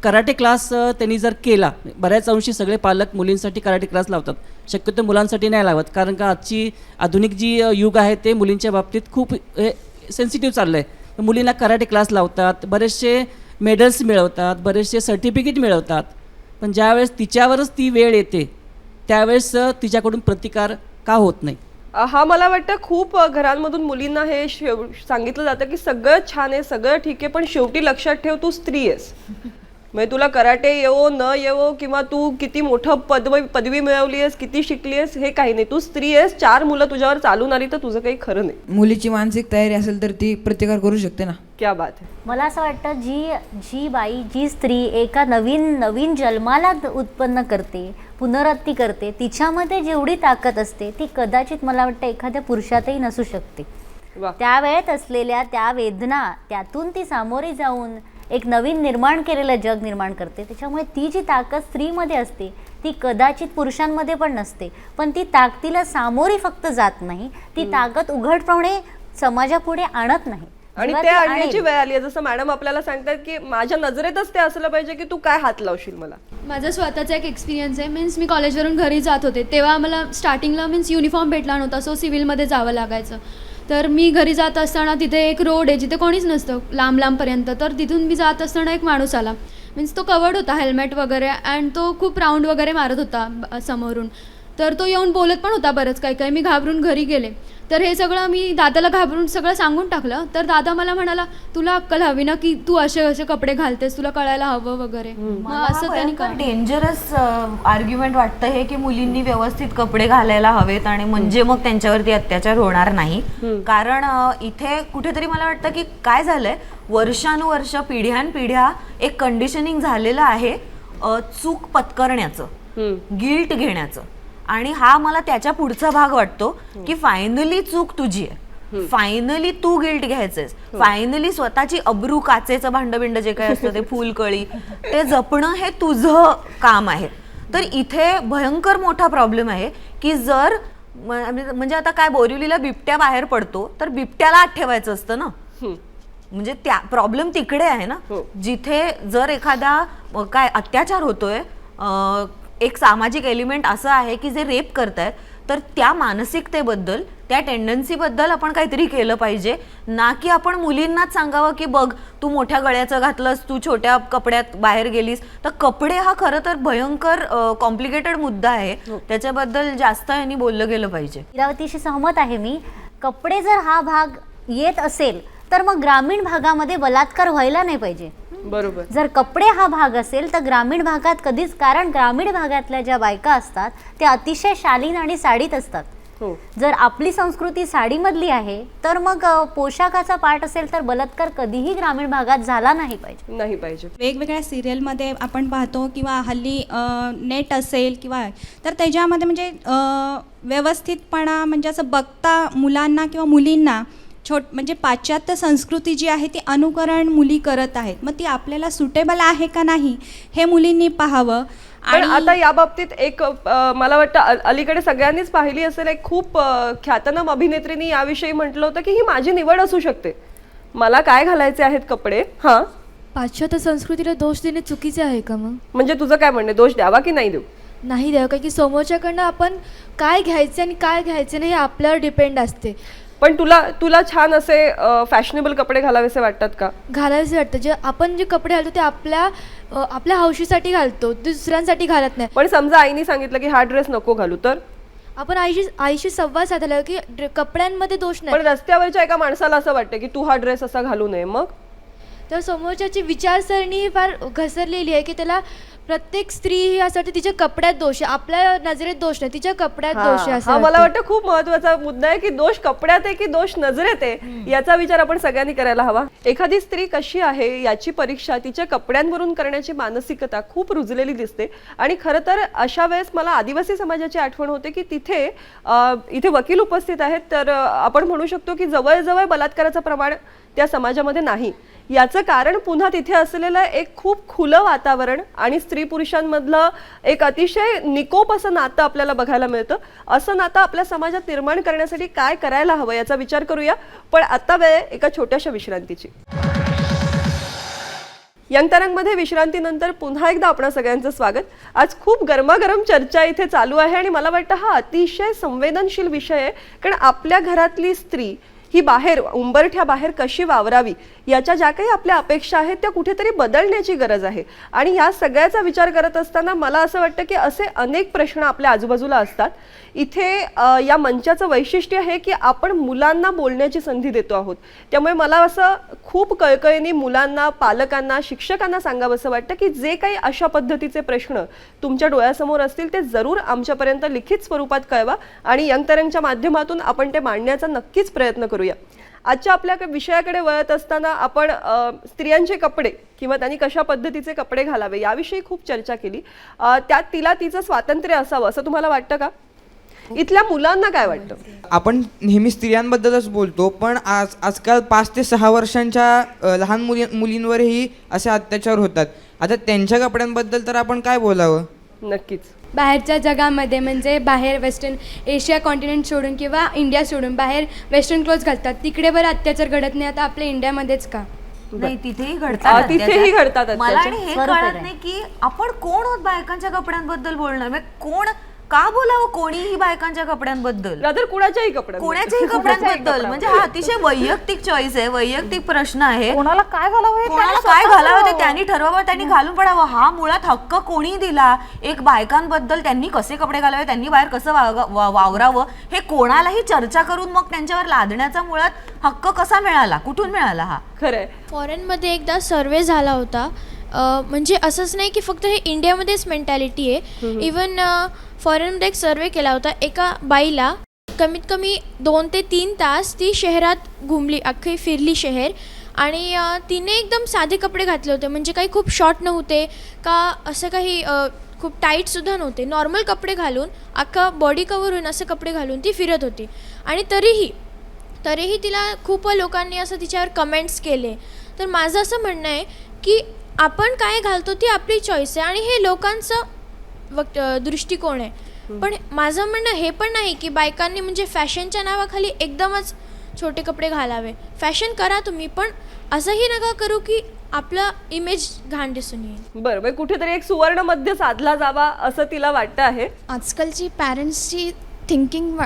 कराटे क्लास त्यांनी जर केला, बऱ्याच अंशी सगळे पालक मुलींसाठी कराटे क्लास लावतात, शक्यतो मुलांसाठी नाही लावत. कारण का आजची आधुनिक जी युग आहे ते मुलींच्या बाबतीत खूप सेन्सिटिव्ह चाललं आहे. मुलींना कराटे क्लास लावतात, बरेचसे मेडल्स मिळवतात, बरेचसे सर्टिफिकेट मिळवतात. पण ज्यावेळेस तिच्यावरच ती वेळ येते त्यावेळेस तिच्याकडून प्रतिकार का होत नाही. हा मला वाटतं खूप घरांमधून मुलींना हे सांगितलं जातं की सगळं छान आहे, सगळं ठीक आहे, पण शेवटी लक्षात ठेव तू स्त्री आहेस. म्हणजे तुला कराटे येवो न येवो किंवा तू किती मोठं पदवी मिळवली आहेस, किती शिकली आहेस, हे काही नाही. तू स्त्री आहेस, 4 मुलं तुझ्यावर चालून आली तर तुझं काही खरं नाही. मुलीची मानसिक तयारी असेल तर ती प्रतिकार करू शकते ना. क्या बात आहे. मला असं वाटतं जी बाई, जी स्त्री एका नवीन जन्माला उत्पन्न करते, पुनरावृत्ती करते, तिच्यामध्ये जेवढी ताकद असते ती कदाचित मला वाटतं एखाद्या पुरुषातही नसू शकते. त्यावेळेत असलेल्या त्या वेदना, त्यातून ती सामोरी जाऊन एक नवीन निर्माण केलेलं जग निर्माण करते. त्याच्यामुळे ती जी ताकद स्त्रीमध्ये असते ती कदाचित पुरुषांमध्ये पण नसते, पण ती ताकदीला सामोरी फक्त जात नाही, ती ताकद उघडपणे समाजापुढे आणत नाही. आणि जेव्हा ते ती आणण्याची आणेल, वेळ आली आहे. जसं मॅडम आपल्याला सांगतात की माझ्या नजरेतच ते असलं पाहिजे की तू काय हात लावशील मला. माझा स्वतःचा एक एक्सपिरियन्स आहे. मीन्स मी कॉलेजवरून घरी जात होते तेव्हा मला स्टार्टिंगला मीन्स युनिफॉर्म भेटला नव्हता, सो सिव्हिलमध्ये जावं लागायचं. तर मी घरी जात असताना तिथे एक रोड आहे जिथे कोणीच नसतं लांबपर्यंत. तर तिथून मी जात असताना एक माणूस आला, मीन्स तो कवर्ड होता हेल्मेट वगैरे, अँड तो खूप राऊंड वगैरे मारत होता समोरून. तर तो येऊन बोलत पण होता बरंच काही. मी घाबरून घरी गेले. तर हे सगळं मी दादाला घाबरून सगळं सांगून टाकलं. तर दादा मला म्हणाला, तुला अक्कल हवी ना की तू असे कपडे घालतेस, तुला कळायला हवं वगैरे. मग असं त्यांनी डेंजरस आर्ग्युमेंट वाटतं हे की मुलींनी व्यवस्थित कपडे घालायला हवेत आणि म्हणजे मग त्यांच्यावरती अत्याचार होणार नाही. कारण इथे कुठेतरी मला वाटतं की काय झालंय, वर्षानुवर्ष पिढ्यानपिढ्या एक कंडिशनिंग झालेलं आहे चूक पत्करण्याचं, गिल्ट घेण्याचं. आणि हा मला त्याच्या पुढचा भाग वाटतो की फायनली चूक तुझी आहे, फायनली तू गिल्ट घ्यायचंयस, फायनली स्वतःची अब्रू, काचेचं भांडबिंड जे काय असतं ते फुलकळी ते जपणं हे तुझं काम आहे. तर इथे भयंकर मोठा प्रॉब्लेम आहे की जर म्हणजे आता काय, बोरिवलीला बिबट्या बाहेर पडतो तर बिबट्याला आत ठेवायचं असतं ना. म्हणजे त्या प्रॉब्लेम तिकडे आहे ना, जिथे जर एखादा काय अत्याचार होतोय, एक सामाजिक एलिमेंट असं आहे की जे रेप करतायत, तर त्या मानसिकतेबद्दल, त्या टेंडन्सीबद्दल आपण काहीतरी केलं पाहिजे. ना की आपण मुलींनाच सांगावं की बघ तू मोठ्या गळ्याचं घातलंस, तू छोट्या कपड्यात बाहेर गेलीस. तर कपडे हा खरं तर भयंकर कॉम्प्लिकेटेड मुद्दा आहे, त्याच्याबद्दल जास्त यांनी बोललं गेलं पाहिजे. इरावतीशी सहमत आहे मी. कपडे जर हा भाग येत असेल तर मग ग्रामीण भागामध्ये बलात्कार व्हायला नाही पाहिजे. बरोबर. जर कपडे हा भाग असेल तर ग्रामीण भागात कधीच, कारण ग्रामीण भागातल्या ज्या बायका असतात त्या अतिशय शालीन आणि साडीत असतात. जर आपली संस्कृती साडीमधली आहे तर मग पोशाखाचा पार्ट असेल तर बलात्कार कधीही ग्रामीण भागात झाला नाही पाहिजे. वेगवेगळ्या सिरियलमध्ये आपण पाहतो किंवा हल्ली नेट असेल किंवा तर त्याच्यामध्ये म्हणजे व्यवस्थितपणा म्हणजे असं बघता मुलांना किंवा मुलींना म्हणजे पाश्चात्य संस्कृती जी आहे ती अनुकरण मुली करत आहेत. मग ती आपल्याला सुटेबल आहे का नाही हे मुलींनी पाहावं. पण आता या बाबतीत एक मला वाटतं अलीकडे सगळ्यांनीच पाहिली असेल, एक खूप ख्यातनाम अभिनेत्रीनी याविषयी म्हटलं होतं की ही माझी निवड असू शकते, मला काय घालायचे आहेत कपडे. हा, पाश्चात्य संस्कृतीला दोष देणे चुकीचे आहे का मग? म्हणजे तुझं काय म्हणणे, दोष द्यावा की नाही देऊ? नाही द्यावं, कारण की समोरच्याकडनं आपण काय घ्यायचे आणि काय घ्यायचे नाही हे आपल्यावर डिपेंड असते. पण तुला छान असे फॅशनेबल कपडे घालावेसे वाटतात का? घालायचे वाटतं. आपण जे कपडे घालतो ते आपल्या हौशीसाठी घालतो, दुसऱ्यांसाठी घालत नाही. पण समजा आईने सांगितलं की हा ड्रेस नको घालू, तर आपण आईशी संवाद साधला की कपड्यांमध्ये दोष नाही. पण रस्त्यावरच्या एका माणसाला असं वाटतं की तू हा ड्रेस असा घालू नये, मग तर समोरच्याची विचारसरणी फार घसरलेली आहे की त्याला प्रत्येक स्त्री यासाठी तिच्या कपड्यात दोष आहे, आपल्या नजरेत दोष नाही, तिच्या कपड्यात दोष आहे असं हा मला वाटतं. वाटतं खूप महत्वाचा मुद्दा आहे की दोष कपड्यात आहे की दोष नजरेत आहे, याचा विचार आपण सगळ्यांनी करायला हवा. एखादी स्त्री कशी आहे याची परीक्षा तिच्या कपड्यांवरून करण्याची मानसिकता खूप रुजलेली दिसते. आणि खरं तर अशा वेळेस मला आदिवासी समाजाची आठवण होते की तिथे इथे वकील उपस्थित आहेत, तर आपण म्हणू शकतो की जवळजवळ बलात्काराचं प्रमाण त्या समाजामध्ये नाही. याचं कारण पुन्हा तिथे असलेलं एक खूप खुलं वातावरण आणि स्त्री पुरुषांमधलं एक अतिशय निकोप असं नातं आपल्याला बघायला मिळतं. असं नातं आपल्या समाजात निर्माण करण्यासाठी काय करायला हवं याचा विचार करूया. पण आता वेळ एका छोट्याशा विश्रांतीची. यंग तरंगमध्ये विश्रांतीनंतर पुन्हा एकदा आपणा सगळ्यांचं स्वागत. आज खूप गरमागरम चर्चा इथे चालू आहे आणि मला वाटतं हा अतिशय संवेदनशील विषय आहे, कारण आपल्या घरातली स्त्री ही बाहेर उंबरठ्या बाहेर कशी वावरावी याच्या ज्या काही आपल्या अपेक्षा आहेत त्या कुठेतरी बदलण्याची गरज आहे. आणि या सगळ्याचा विचार करत असताना मला असं वाटतं की असे अनेक प्रश्न आपल्या आजूबाजूला असतात. इथे या मंचाचं वैशिष्ट्य आहे की आपण मुलांना बोलण्याची संधी देतो आहोत. त्यामुळे मला असं खूप कळकळीने मुलांना, पालकांना, शिक्षकांना सांगावंसं वाटतं की जे काही अशा पद्धतीचे प्रश्न तुमच्या डोळ्यासमोर असतील ते जरूर आमच्यापर्यंत लिखित स्वरूपात कळवा आणि यंग तरंगच्या माध्यमातून आपण ते मांडण्याचा नक्कीच प्रयत्न करूया. आजच्या आपल्या विषयाकडे वळत असताना आपण स्त्रियांचे कपडे किंवा त्यांनी कशा पद्धतीचे कपडे घालावे याविषयी खूप चर्चा केली. त्यात तिला तिचं स्वातंत्र्य असावं असं तुम्हाला वाटतं का? इथल्या मुलांना काय वाटतं? आपण नेहमी स्त्रियांबद्दलच बोलतो, पण आजकाल 5 ते 6 वर्षांच्या लहान मुलींवरही असे अत्याचार होतात. आता त्यांच्या कपड्यांबद्दल तर आपण काय बोलावं? नक्कीच बाहेरच्या जगामध्ये म्हणजे बाहेर वेस्टर्न एशिया कॉन्टिनेंट सोडून किंवा इंडिया सोडून बाहेर वेस्टर्न क्लोथ्स घालतात, तिकडे बरं अत्याचार घडत नाही. आता आपल्या इंडियामध्येच का नाही, तिथेही घडतात. तिथेही घडतात. मला आणि हे कळत नाही की आपण कोण आहोत बायकांच्या कपड्यांबद्दल बोलणार. म्हणजे कोण का बोलावं कोणीही बायकांच्या कपड्यांबद्दल, कोणाच्याही कपड्यांबद्दल. म्हणजे हा अतिशय वैयक्तिक चॉईस आहे, वैयक्तिक प्रश्न आहे. कोणाला काय घालावं कोणाला काय घालावं ते त्यांनी ठरवावं, त्यांनी घालून पडावं. हा मुळात हक्क कोणी दिला एक बायकांबद्दल, त्यांनी कसे कपडे घालावे, त्यांनी बाहेर कसं वावरावं हे कोणालाही चर्चा करून मग त्यांच्यावर लादण्याचा मुळात हक्क कसा मिळाला, कुठून मिळाला? हा खरंय. फॉरेनमध्ये एकदा सर्वे झाला होता, म्हणजे असंच नाही की फक्त हे इंडियामध्येच मेंटॅलिटी आहे. इवन फॉरेनमध्ये एक सर्वे केला होता. एका बाईला कमीत कमी 2 ते 3 तास ती शहरात घुमली, अख्खी फिरली शहर, आणि तिने एकदम साधे कपडे घातले होते. म्हणजे काही खूप शॉर्ट नव्हते का असं काही खूप टाईटसुद्धा नव्हते, नॉर्मल कपडे घालून अख्खा बॉडी कवर होऊन असे कपडे घालून ती फिरत होती. आणि तरीही तिला खूप लोकांनी असं तिच्यावर कमेंट्स केले. तर माझं असं म्हणणं आहे की आपण काय घालतो ती आपली चॉईस आहे आणि हे लोकांचं दृष्टिकोन आहे. पण माझं म्हणणं हे पण नाही की बायकांनी म्हणजे फॅशनच्या नावाखाली एकदमच छोटे कपडे घालावे. फॅशन करा तुम्ही, पण असंही नका करू की आपला इमेज घाण दिसून येईल. बरं, कुठेतरी एक सुवर्ण मध्य साधला जावा असं तिला वाटतं आहे. आजकालची पॅरेंट्सची थिंकिंग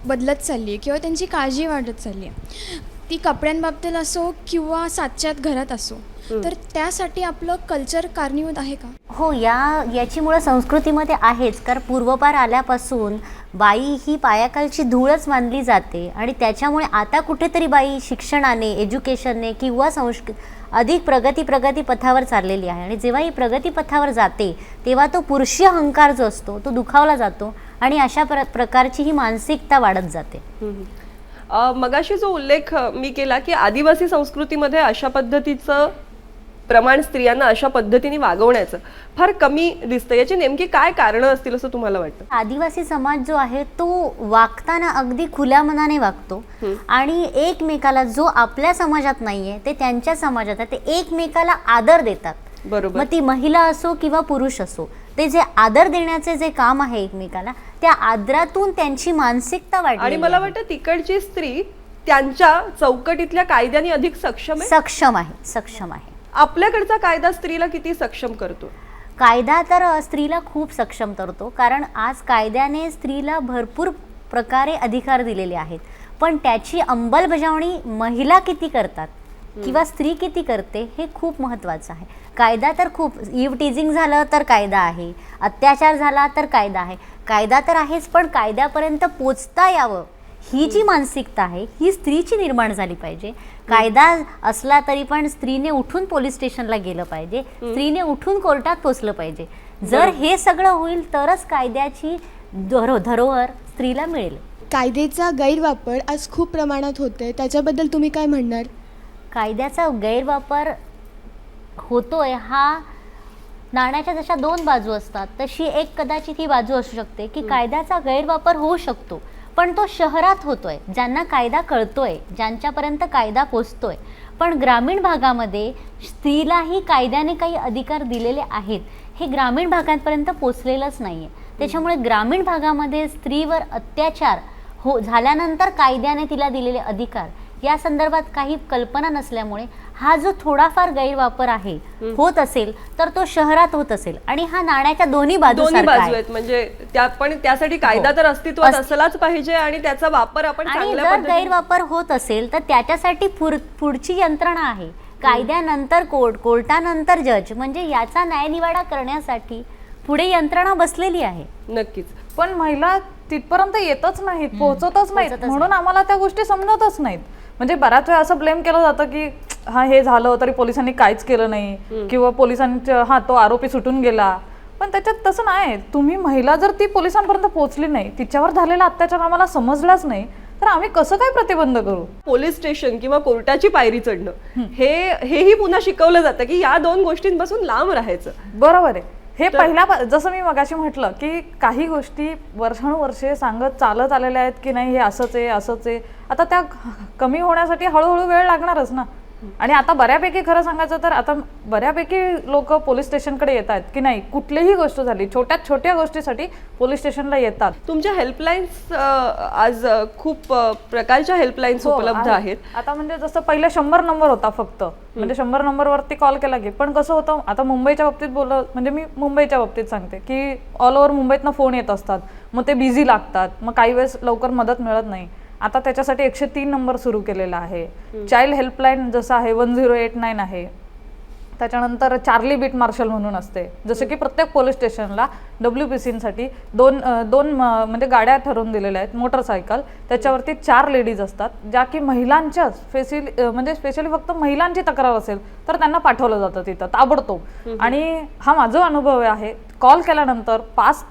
बदलत चालली आहे किंवा त्यांची काळजी वाढत चालली आहे. ती कपड्यांबाबतीत असो किंवा सातच्यात घरात असो, तर त्यासाठी आपलं कल्चर कारणीभूत आहे का? हो, याची मुळं संस्कृतीमध्ये आहेच. कारण पूर्वपार आल्यापासून बाई ही पायाखालची धूळच मानली जाते आणि त्याच्यामुळे आता कुठेतरी बाई शिक्षणाने, एज्युकेशनने किंवा अधिक प्रगती पथावर चाललेली आहे. आणि जेव्हा ही प्रगती पथावर जाते तेव्हा तो पुरुषी अहंकार जो असतो तो दुखावला जातो आणि अशा प्रकारची ही मानसिकता वाढत जाते. मगाशी जो उल्लेख मी केला की आदिवासी संस्कृतीमध्ये अशा पद्धतीचं प्रमाण, स्त्रियांना अशा पद्धतीने वागवण्याचं फार कमी दिसतं, याची नेमकी काय कारणं असतील असं तुम्हाला वाटतं? आदिवासी समाज जो आहे तो वागताना अगदी खुल्या मनाने वागतो आणि एकमेकाला, जो आपल्या समाजात नाहीये ते त्यांच्या समाजात आहे, ते एकमेकाला आदर देतात. बरोबर. मग ती महिला असो किंवा पुरुष असो, ते जे आदर देण्याचे जे काम आहे एकमेकाला, त्या आदरातून त्यांची मानसिकता वाढली. आणि मला वाटतं तिकडची स्त्री त्यांच्या चौकटीतल्या कायद्याने अधिक सक्षम आहे. आपल्याकडचा कायदा स्त्रीला किती सक्षम करतो? कायदा तर स्त्रीला खूप सक्षम करतो, कारण आज कायद्याने स्त्रीला भरपूर प्रकारे अधिकार दिलेले आहेत. पण त्याची अंमलबजावणी महिला किती करतात किंवा स्त्री किती करते हे खूप महत्त्वाचं आहे. कायदा तर खूप, इव्ह टीजिंग झालं तर कायदा आहे, अत्याचार झाला तर कायदा आहे. कायदा तर आहेच, पण कायद्यापर्यंत पोचता यावं ही जी मानसिकता आहे ही स्त्रीची निर्माण झाली पाहिजे. कायदा असला तरी पण स्त्रीने उठून पोलीस स्टेशनला गेलं पाहिजे, स्त्रीने उठून कोर्टात पोचलं पाहिजे. जर हे सगळं होईल तरच कायद्याची धरोहर स्त्रीला मिळेल. कायद्याचा गैरवापर आज खूप प्रमाणात होतोय, त्याच्याबद्दल तुम्ही काय म्हणणार? कायद्याचा गैरवापर होतोय हा नाण्याच्या जशा दोन बाजू असतात तशी एक कदाचित ही बाजू असू शकते की कायद्याचा गैरवापर होऊ शकतो, पण तो शहरात होतोय, ज्यांना कायदा कळतोय, ज्यांच्यापर्यंत कायदा पोचतोय. पण ग्रामीण भागामध्ये स्त्रीलाही कायद्याने काही अधिकार दिलेले आहेत, हे ग्रामीण भागांपर्यंत पोचलेलंच नाहीये. त्याच्यामुळे ग्रामीण भागामध्ये स्त्रीवर अत्याचार झाल्यानंतर कायद्याने तिला दिलेले अधिकार या संदर्भात काही कल्पना नसल्यामुळे हा जो थोडाफार गैरवापर आहे होत असेल तर तो शहरात होत असेल. आणि हा नाण्याच्या दोन्ही बाजू आहेत, म्हणजे पण त्यासाठी कायदा तर अस्तित्वात असलाच पाहिजे आणि त्याचा वापर आपण आणि जर गैरवापर होत असेल तर त्याच्यासाठी पुढची यंत्रणा आहे. कायद्यानंतर कोर्टानंतर जज, म्हणजे याचा न्यायनिवाडा करण्यासाठी पुढे यंत्रणा बसलेली आहे. नक्कीच. पण महिला तिथपर्यंत येतच नाहीत, पोहोचतच नाहीत, म्हणून आम्हाला त्या गोष्टी समजतच नाहीत. म्हणजे बऱ्याच वेळा असं ब्लेम केलं जातं की हा हे झालं तरी पोलिसांनी काहीच केलं नाही, किंवा पोलिसांच्या हा तो आरोपी सुटून गेला. पण त्याच्यात तसं नाही. तुम्ही महिला जर ती पोलिसांपर्यंत पोहोचली नाही, तिच्यावर झालेला अत्याचार आम्हाला समजलाच नाही, तर आम्ही कसं काय प्रतिबंध करू? पोलीस स्टेशन किंवा कोर्टाची पायरी चढणं हेही पुन्हा शिकवलं जातं की या दोन गोष्टींपासून लांब राहायचं. बरोबर आहे. हे पहिल्या जसं मी मगाशी म्हटलं की काही गोष्टी वर्षानुवर्षे सांगत चालत आलेल्या आहेत की नाही हे असंच आहे असंच आहे, आता त्या कमी होण्यासाठी हळूहळू वेळ लागणारच ना. आणि आता बऱ्यापैकी खरं सांगायचं तर आता बऱ्यापैकी लोक पोलीस स्टेशनकडे येत आहेत की नाही, कुठलीही गोष्ट झाली छोट्यात छोट्या गोष्टीसाठी पोलीस स्टेशनला येतात. तुमच्या हेल्पलाईन्स आज खूप प्रकारच्या हेल्पलाईन्स उपलब्ध आहेत. आता म्हणजे जसं पहिले 100 नंबर होता फक्त, म्हणजे 100 नंबरवरती कॉल केला की, पण कसं होतं आता मुंबईच्या बाबतीत म्हणजे मी मुंबईच्या बाबतीत सांगते की ऑल ओव्हर मुंबईतनं फोन येत असतात, मग ते बिझी लागतात, मग काही वेळेस लवकर मदत मिळत नाही. आता त्याच्यासाठी 103 नंबर सुरू केलेला आहे. चाइल्ड हेल्पलाईन जसं आहे 1089 आहे. त्याच्यानंतर चार्ली बीट मार्शल म्हणून असते, जसं की प्रत्येक पोलीस स्टेशनला WPCसाठी दोन म्हणजे गाड्या ठरवून दिलेल्या आहेत, मोटरसायकल, त्याच्यावरती 4 लेडीज असतात ज्या की महिलांच्याच म्हणजे स्पेशली फक्त महिलांची तक्रार असेल तर त्यांना पाठवलं जातं तिथं ताबडतोब. आणि हा माझा अनुभव आहे, कॉल केल्यानंतर 5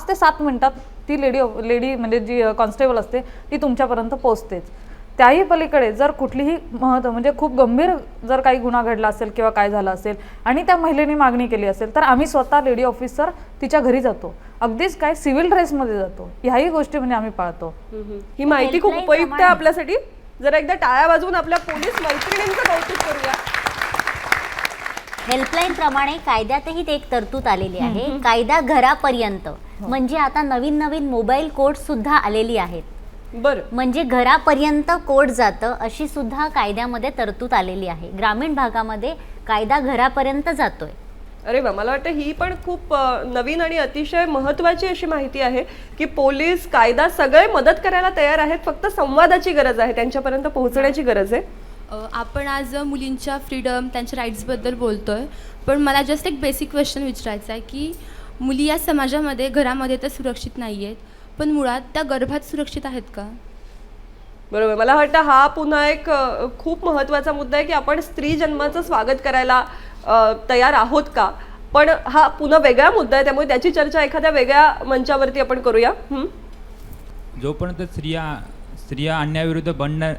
ते 7 मिनिटात ती लेडी म्हणजे जी कॉन्स्टेबल असते ती तुमच्यापर्यंत पोहोचतेच. त्याही पलीकडे जर कुठलीही म्हणजे खूप गंभीर जर काही गुन्हा घडला असेल किंवा काय झालं असेल आणि त्या महिलेने मागणी केली असेल तर आम्ही स्वतः लेडी ऑफिसर तिच्या घरी जातो, अगदीच काय सिव्हिल ड्रेसमध्ये जातो. ह्याही गोष्टी म्हणजे आम्ही पाळतो. ही माहिती खूप उपयुक्त आहे आपल्यासाठी. जरा एकदा टाळ्या वाजवून आपल्या पोलीस मैत्रिणींचं कौतुक करूया. हेल्पलाईन प्रमाणे कायद्यातही एक तरतूद आलेली आहे, कायदा घरापर्यंत. म्हणजे आता नवीन नवीन मोबाईल कोड सुद्धा आलेली आहेत. बरं, म्हणजे घरापर्यंत कोड जातं अशी सुद्धा कायद्यामध्ये तरतूद आलेली आहे. ग्रामीण भागामध्ये कायदा घरापर्यंत जातोय. अरे वा, मला वाटतं ही पण खूप नवीन आणि अतिशय महत्त्वाची अशी माहिती आहे की पोलीस कायदा सगळे मदत करायला तयार आहेत, फक्त संवादाची गरज आहे, त्यांच्यापर्यंत पोहोचण्याची गरज आहे. आपण आज मुलींच्या फ्रीडम त्यांच्या राईट्सबद्दल बोलतो आहे, पण मला जस्ट एक बेसिक क्वेश्चन विचारायचा आहे की मुली या समाजामध्ये घरामध्ये तर सुरक्षित नाही आहेत, पण मुळात त्या गर्भात सुरक्षित आहेत का? बरोबर, मला वाटतं हा पुन्हा एक खूप महत्त्वाचा मुद्दा आहे की आपण स्त्री जन्माचं स्वागत करायला तयार आहोत का, पण हा पुन्हा वेगळा मुद्दा आहे, त्यामुळे त्याची चर्चा एखाद्या वेगळ्या मंचावरती आपण करूया. जोपर्यंत स्त्रिया अन्यायाविरुद्ध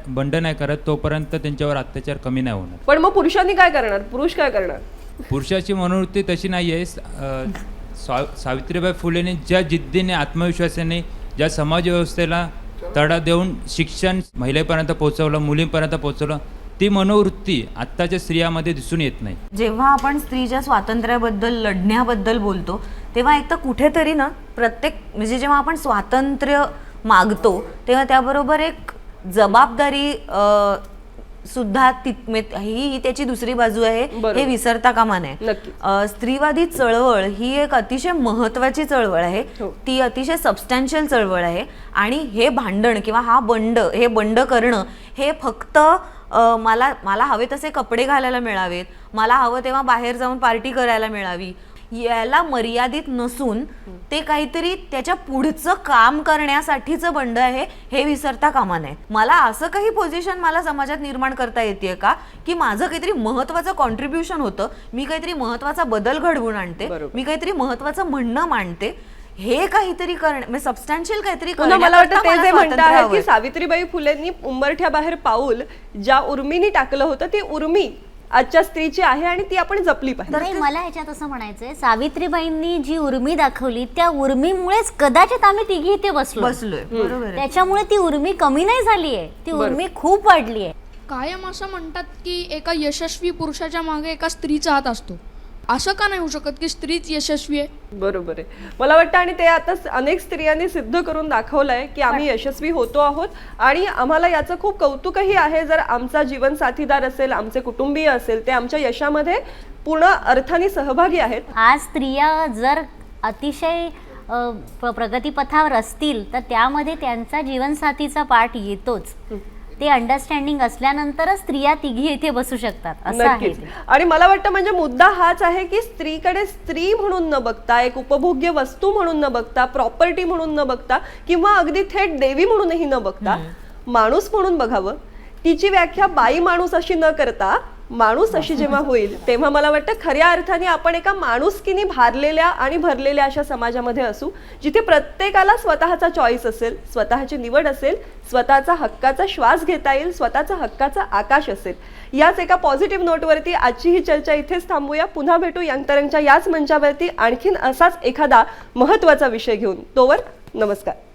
बंड नाही करत तोपर्यंत त्यांच्यावर अत्याचार कमी नाही होणार. पण मग पुरुषांनी काय करणार, पुरुष काय करणार? पुरुषाची मनोवृत्ती तशी नाही आहे. सावित्रीबाई फुलेने ज्या जिद्दीने आत्मविश्वासाने ज्या समाज व्यवस्थेला तडा देऊन शिक्षण महिलेपर्यंत पोहोचवलं, मुलींपर्यंत पोहोचवलं, ती मनोवृत्ती आत्ताच्या स्त्रियामध्ये दिसून येत नाही. जेव्हा आपण स्त्रीच्या स्वातंत्र्याबद्दल लढण्याबद्दल बोलतो तेव्हा एक तर कुठेतरी ना प्रत्येक म्हणजे जेव्हा आपण स्वातंत्र्य मागतो तेव्हा त्याबरोबर एक जबाबदारी सुद्धा ही त्याची दुसरी बाजू आहे, हे विसरता कामा नये. स्त्रीवादी चळवळ ही एक अतिशय महत्वाची चळवळ आहे, ती अतिशय सबस्टॅन्शियल चळवळ आहे. आणि हे भांडण किंवा हे बंड करणं हे फक्त मला हवे तसे कपडे घालायला मिळावेत, मला हवं तेव्हा बाहेर जाऊन पार्टी करायला मिळावी, याला मर्यादित नसून ते काहीतरी त्याच्या पुढचं काम करण्यासाठीचं बंड आहे हे विसरता कामा नये. मला असं काही पोझिशन मला समाजात निर्माण करता येते का की माझं काहीतरी महत्वाचं कॉन्ट्रीब्युशन होतं, मी काहीतरी महत्वाचा बदल घडवून आणते, मी काहीतरी महत्वाचं म्हणणं मांडते, हे काहीतरी म्हणजे सबस्टॅन्शियल काहीतरी मला वाटतं ते जे म्हणत आहेत की सावित्रीबाई फुलेंनी उंबरठ्याबाहेर पाऊल ज्या उर्मीनी टाकलं होतं ती उर्मी आजच्या स्त्रीची आहे आणि ती आपण जपली पाहिजे. नाही, मला ह्याच्यात असं म्हणायचंय, सावित्रीबाईंनी जी उर्मी दाखवली त्या उर्मीमुळेच कदाचित आम्ही तिघी इथे बसलोय. बरोबर. त्याच्यामुळे ती उर्मी कमी नाही झाली आहे, ती उर्मी खूप वाढली आहे. कायम असं म्हणतात की एका यशस्वी पुरुषाच्या मागे एका स्त्रीचा हात असतो. असं का नाही होऊ शकत की स्त्रीच यशस्वी आहे? बरोबर आहे, मला वाटतं. आणि ते आता अनेक स्त्रियांनी सिद्ध करून दाखवलंय की आम्ही यशस्वी होतो आहोत आणि आम्हाला याचं खूप कौतुकही आहे. जर आमचा जीवन साथीदार असेल, आमचे कुटुंबीय असेल, ते आमच्या यशामध्ये पूर्ण अर्थाने सहभागी आहेत. आज स्त्रिया जर अतिशय प्रगतीपथावर असतील तर त्यामध्ये त्यांचा जीवनसाथीचा पाठ येतोच. ते अंडरस्टँडिंग असल्यानंतरच स्त्रिया तिघी इथे बसू शकतात असं आहे. आणि मला वाटतं म्हणजे मुद्दा हाच आहे की स्त्रीकडे स्त्री म्हणून न बघता, एक उपभोग्य वस्तू म्हणून न बघता, प्रॉपर्टी म्हणून न बघता किंवा अगदी थेट देवी म्हणूनही न बघता माणूस म्हणून बघावं. तिची व्याख्या बाई माणूस अशी न करता माणूस अशी जेव्हा होईल तेव्हा मला वाटतं खऱ्या अर्थाने आपण एका माणुसकीने भारलेल्या आणि भरलेल्या अशा समाजामध्ये असू, जिथे प्रत्येकाला स्वतःचा चॉईस असेल, स्वतःची निवड असेल, स्वतःचा हक्काचा श्वास घेता येईल, स्वतःचा हक्काचा आकाश असेल. याच एका पॉझिटिव्ह नोटवरती आजची ही चर्चा इथेच थांबूया. पुन्हा भेटू यंग तरंगच्या याच मंचावरती आणखीन असाच एखादा महत्त्वाचा विषय घेऊन. तोवर नमस्कार.